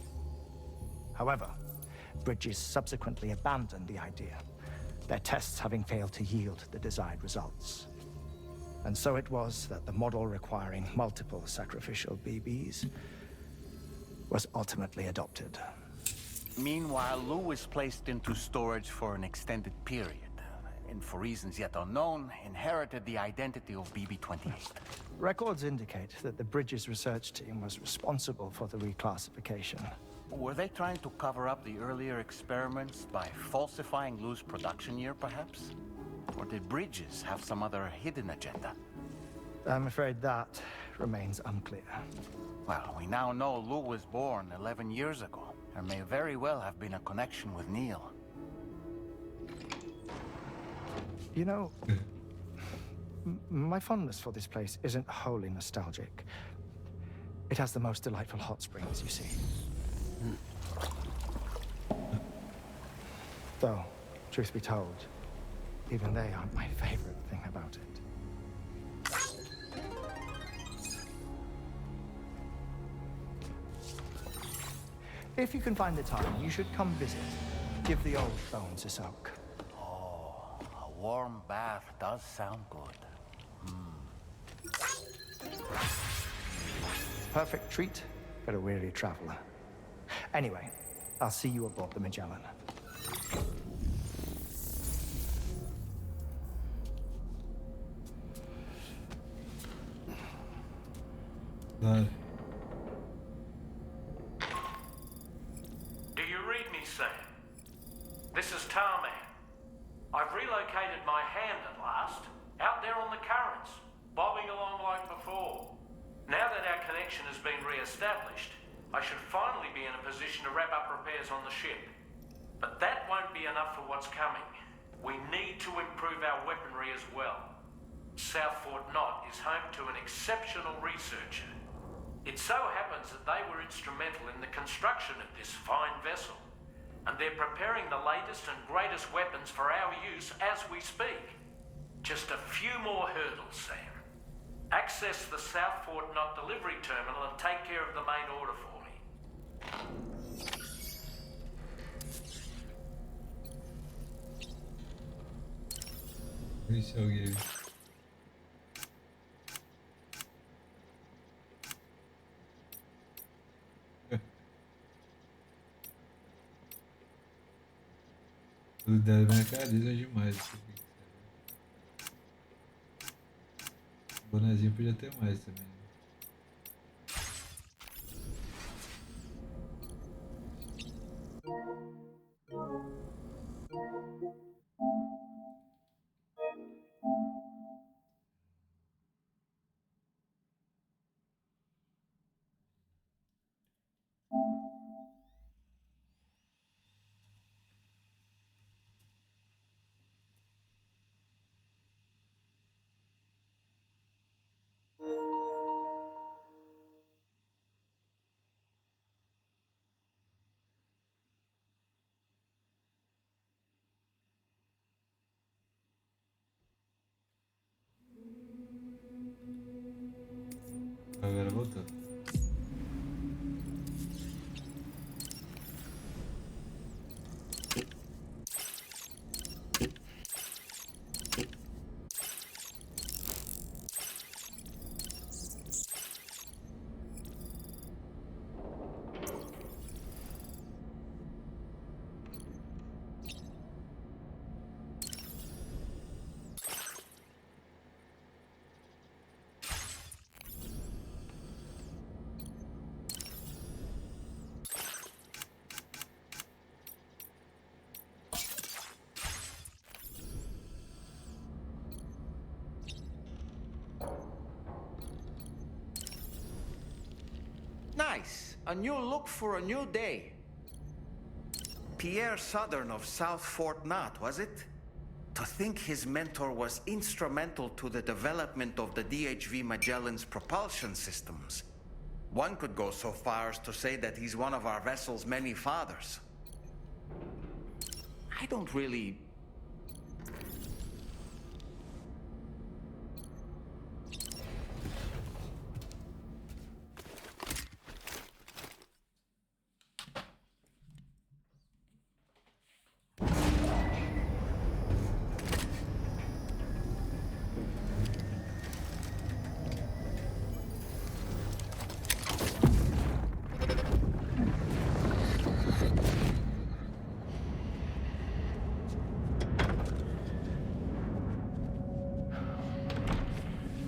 However, Bridges subsequently abandoned the idea, their tests having failed to yield the desired results. And so it was that the model requiring multiple sacrificial BBs was ultimately adopted. Meanwhile, Lou was placed into storage for an extended period, and for reasons yet unknown, inherited the identity of BB-28. Records indicate that the Bridges research team was responsible for the reclassification. Were they trying to cover up the earlier experiments by falsifying Lou's production year, perhaps? Or did Bridges have some other hidden agenda? I'm afraid that remains unclear. Well, we now know Lou was born 11 years ago. There may very well have been a connection with Neil. You know, my fondness for this place isn't wholly nostalgic. It has the most delightful hot springs, you see. Though, truth be told, even they aren't my favorite thing about it. If you can find the time, you should come visit. Give the old bones a soak. Oh, a warm bath does sound good. Perfect treat for a weary traveler. Anyway, I'll see you aboard the Magellan. Claro. Do you read me, Sam? This is Tarman. I've relocated my hand at last, out there on the currents, bobbing along like before. Now that our connection has been re-established, I should finally be in a position to wrap up repairs on the ship. But that won't be enough for what's coming. We need to improve our weaponry as well. South Fort Knott is home to an exceptional researcher. It so happens that they were instrumental in the construction of this fine vessel, and they're preparing the latest and greatest weapons for our use as we speak. Just a few more hurdles, Sam. Access the South Fort Knott delivery terminal and take care of the main order for me. Isso é o game. O deve mercadeza demais isso aqui. O bonezinho podia ter mais também. nice. A new look for a new day. Pierre Southern of South Fort Knott, was it? To think his mentor was instrumental to the development of the DHV Magellan's propulsion systems. One could go so far as to say that he's one of our vessel's many fathers. I don't really...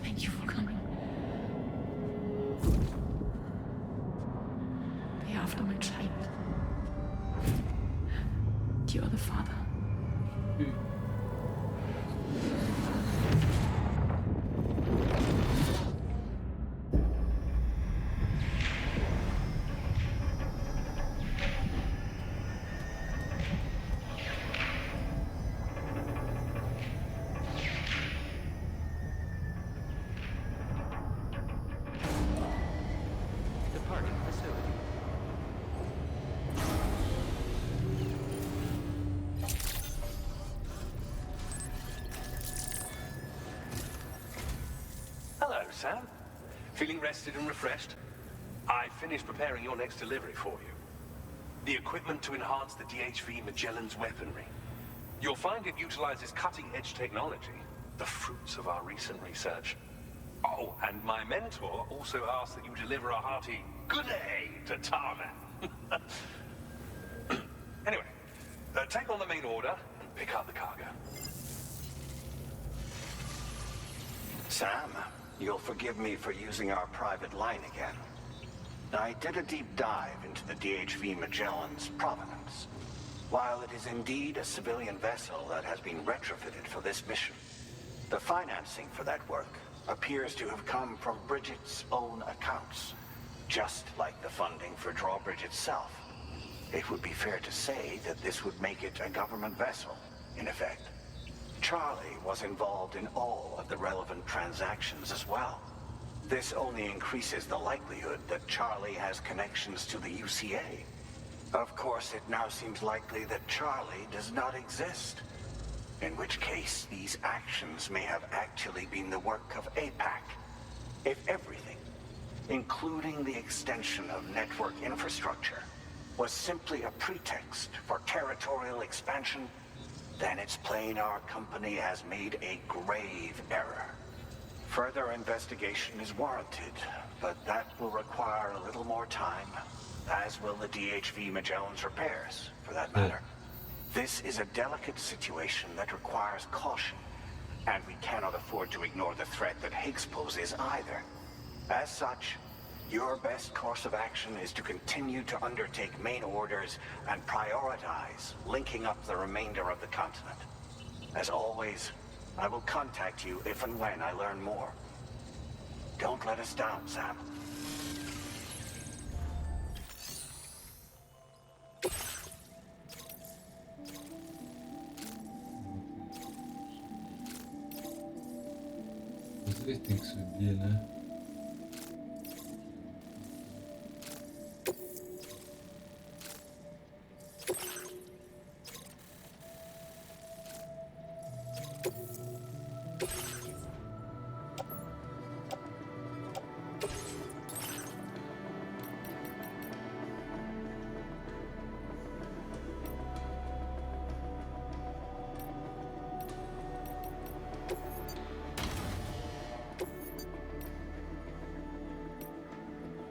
Thank you for coming. Pay after my child. You are the father. Departing facility. Hello, Sam. Feeling rested and refreshed? I finished preparing your next delivery for you. The equipment to enhance the DHV Magellan's weaponry. You'll find it utilizes cutting-edge technology, the fruits of our recent research. Oh, and my mentor also asked that you deliver a hearty good day to Tarman. Anyway, take on the main order and pick up the cargo. Sam, you'll forgive me for using our private line again. I did a deep dive into the DHV Magellan's provenance. While it is indeed a civilian vessel that has been retrofitted for this mission, the financing for that work appears to have come from Bridget's own accounts, just like the funding for Drawbridge itself. It would be fair to say that this would make it a government vessel, in effect. Charlie was involved in all of the relevant transactions as well. This only increases the likelihood that Charlie has connections to the UCA. Of course, it now seems likely that Charlie does not exist. In which case, these actions may have actually been the work of APAC. If everything, including the extension of network infrastructure, was simply a pretext for territorial expansion, then it's plain our company has made a grave error. Further investigation is warranted, but that will require a little more time, as will the DHV Magellan's repairs, for that matter. This is a delicate situation that requires caution, and we cannot afford to ignore the threat that Higgs poses either. As such, your best course of action is to continue to undertake main orders and prioritize linking up the remainder of the continent. As always, I will contact you if and when I learn more. Don't let us down, Sam. Vocês têm que subir, né?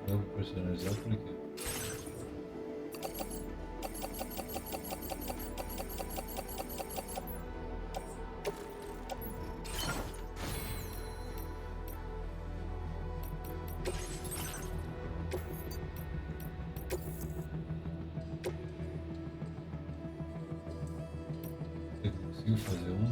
Novo personalizar por aqui. Você conseguiu fazer um?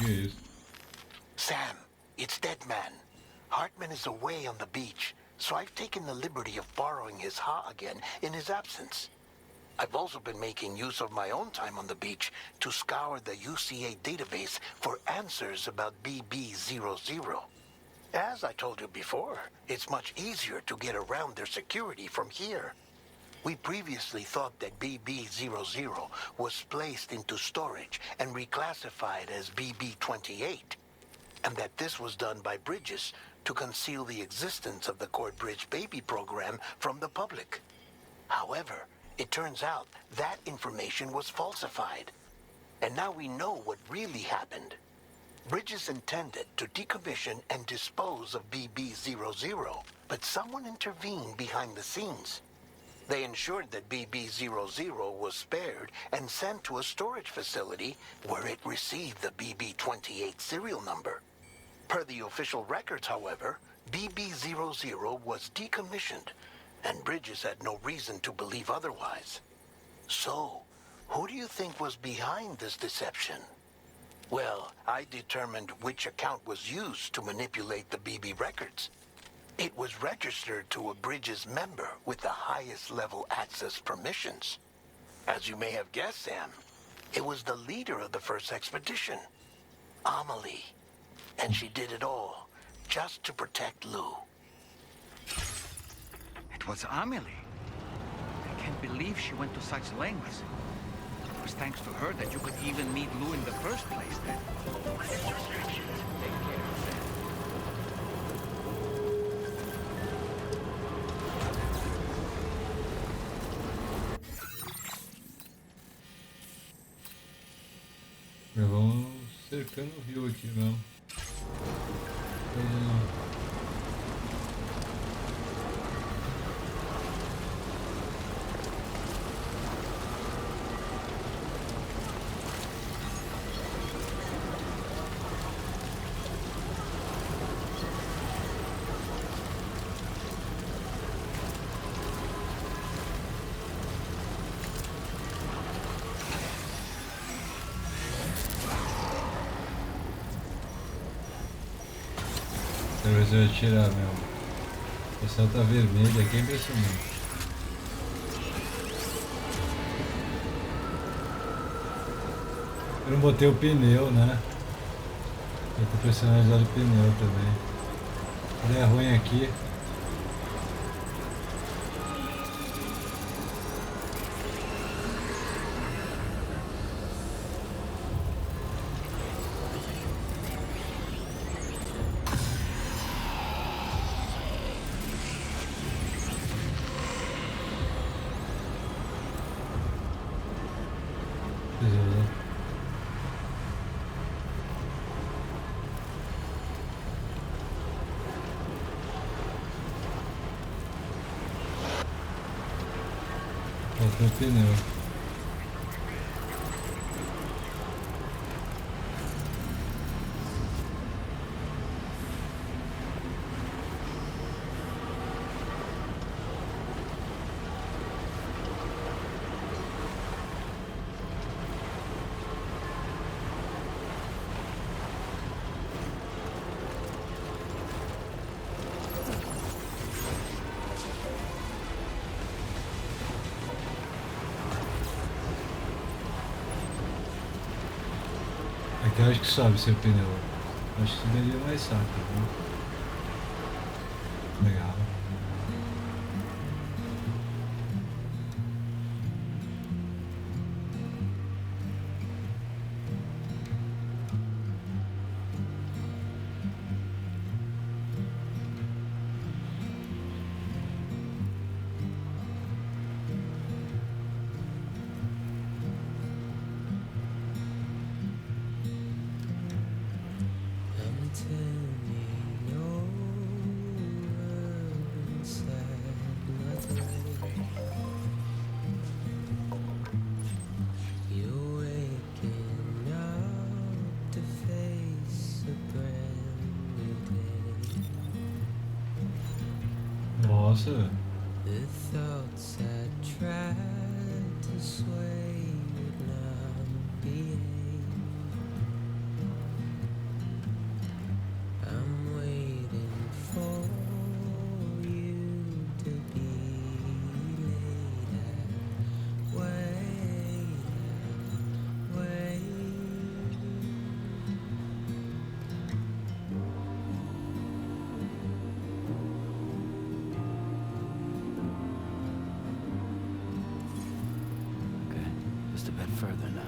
isso? Sam, it's Deadman. Hartman is away on the beach, so I've taken the liberty of borrowing his Ha again in his absence. I've also been making use of my own time on the beach to scour the UCA database for answers about BB00. As I told you before, it's much easier to get around their security from here. We previously thought that BB00 was placed into storage and reclassified as BB28, and that this was done by Bridges to conceal the existence of the Cord Bridge baby program from the public. However, it turns out that information was falsified. And now we know what really happened. Bridges intended to decommission and dispose of BB00, but someone intervened behind the scenes. They ensured that BB00 was spared and sent to a storage facility where it received the BB28 serial number. Per the official records, however, BB00 was decommissioned, and Bridges had no reason to believe otherwise. So, who do you think was behind this deception? Well, I determined which account was used to manipulate the BB records. It was registered to a Bridges member with the highest level access permissions. As you may have guessed, Sam, it was the leader of the first expedition, Amelie. And she did it all just to protect Lou. It was Amelie. I can't believe she went to such lengths. It was thanks to her that you could even meet Lou in the first place then. Vamos cercando o rio aqui mesmo. Talvez eu ia tirar mesmo. O céu tá vermelho aqui, é impressionante. Eu não botei o pneu, né? Eu tô personalizado o pneu também. Ele é ruim aqui. Botei o pneu. Aqui eu acho que sobe seu pneu. Acho que subiria mais rápido, viu? Legal. Nossa. just a bit further now.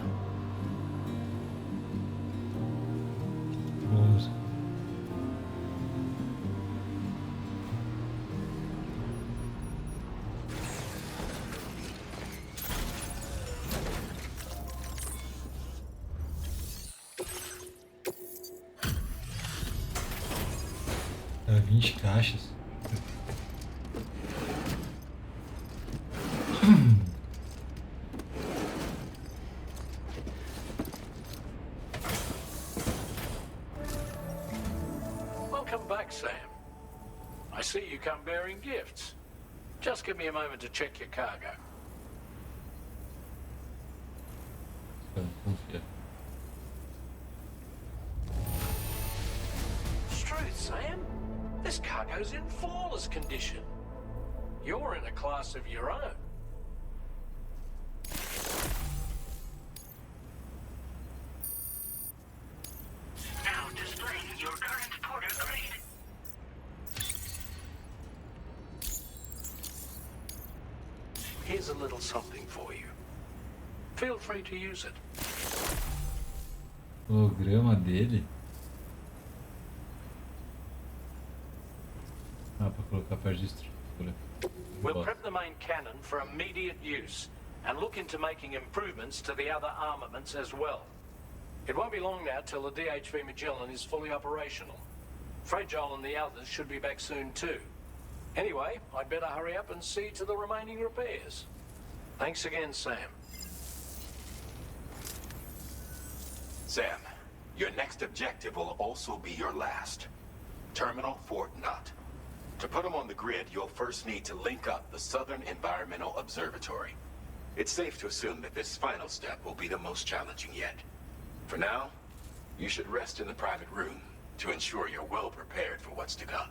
Vamos. Tá 20 caixas. Welcome back, Sam. I see you come bearing gifts. Just give me a moment to check your cargo. Truth, Sam. This cargo's in flawless condition. You're in a class of your own. Now displaying your current porter grade. Here's a little something for you. Feel free to use it. Holograma dele. Ah, pra colocar perto de estrutura. We'll prep the main cannon for immediate use and look into making improvements to the other armaments as well. It won't be long now till the DHV Magellan is fully operational. Fragile and the others should be back soon too. Anyway, I'd better hurry up and see to the remaining repairs. Thanks again, Sam. Sam, your next objective will also be your last. Terminal Fort Knott. To put them on the grid, you'll first need to link up the Southern Environmental Observatory. It's safe to assume that this final step will be the most challenging yet. For now, you should rest in the private room to ensure you're well prepared for what's to come.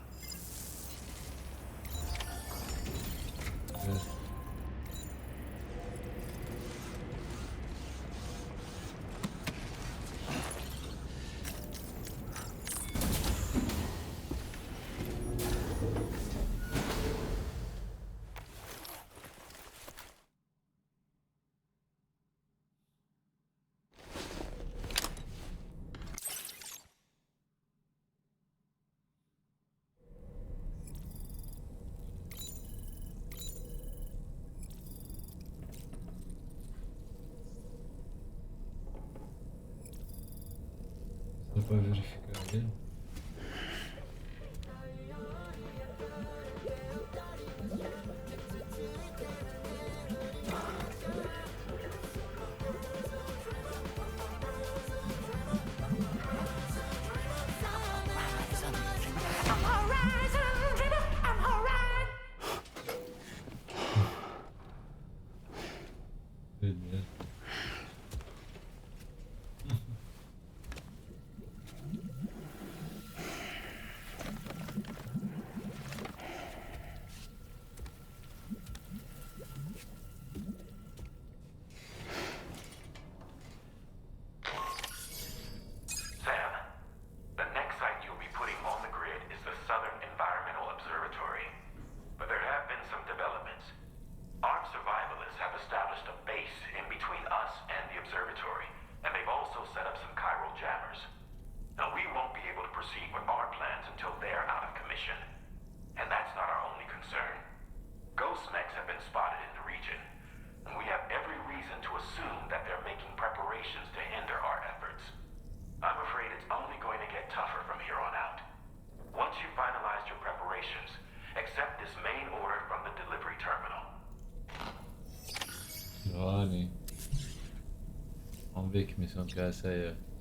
Só pra verificar ele. Beleza. Sam, the next site you'll be putting on the grid is the Southern Environmental Observatory. But there have been some developments. Armed survivalists have established a base in between us and the observatory, and they've also set up some chiral jammers. Now, we won't be able to proceed with our plans until they're out of commission. And that's not our only concern. Ghost mechs have been spotted in the region, and we have every reason to assume that they're making preparations to hinder our efforts. I'm afraid it's only going to get tougher from here on out. Once you've finalized your preparations, accept this main order from the delivery terminal. Olha. Vamos ver que missão que é essa aí, ó.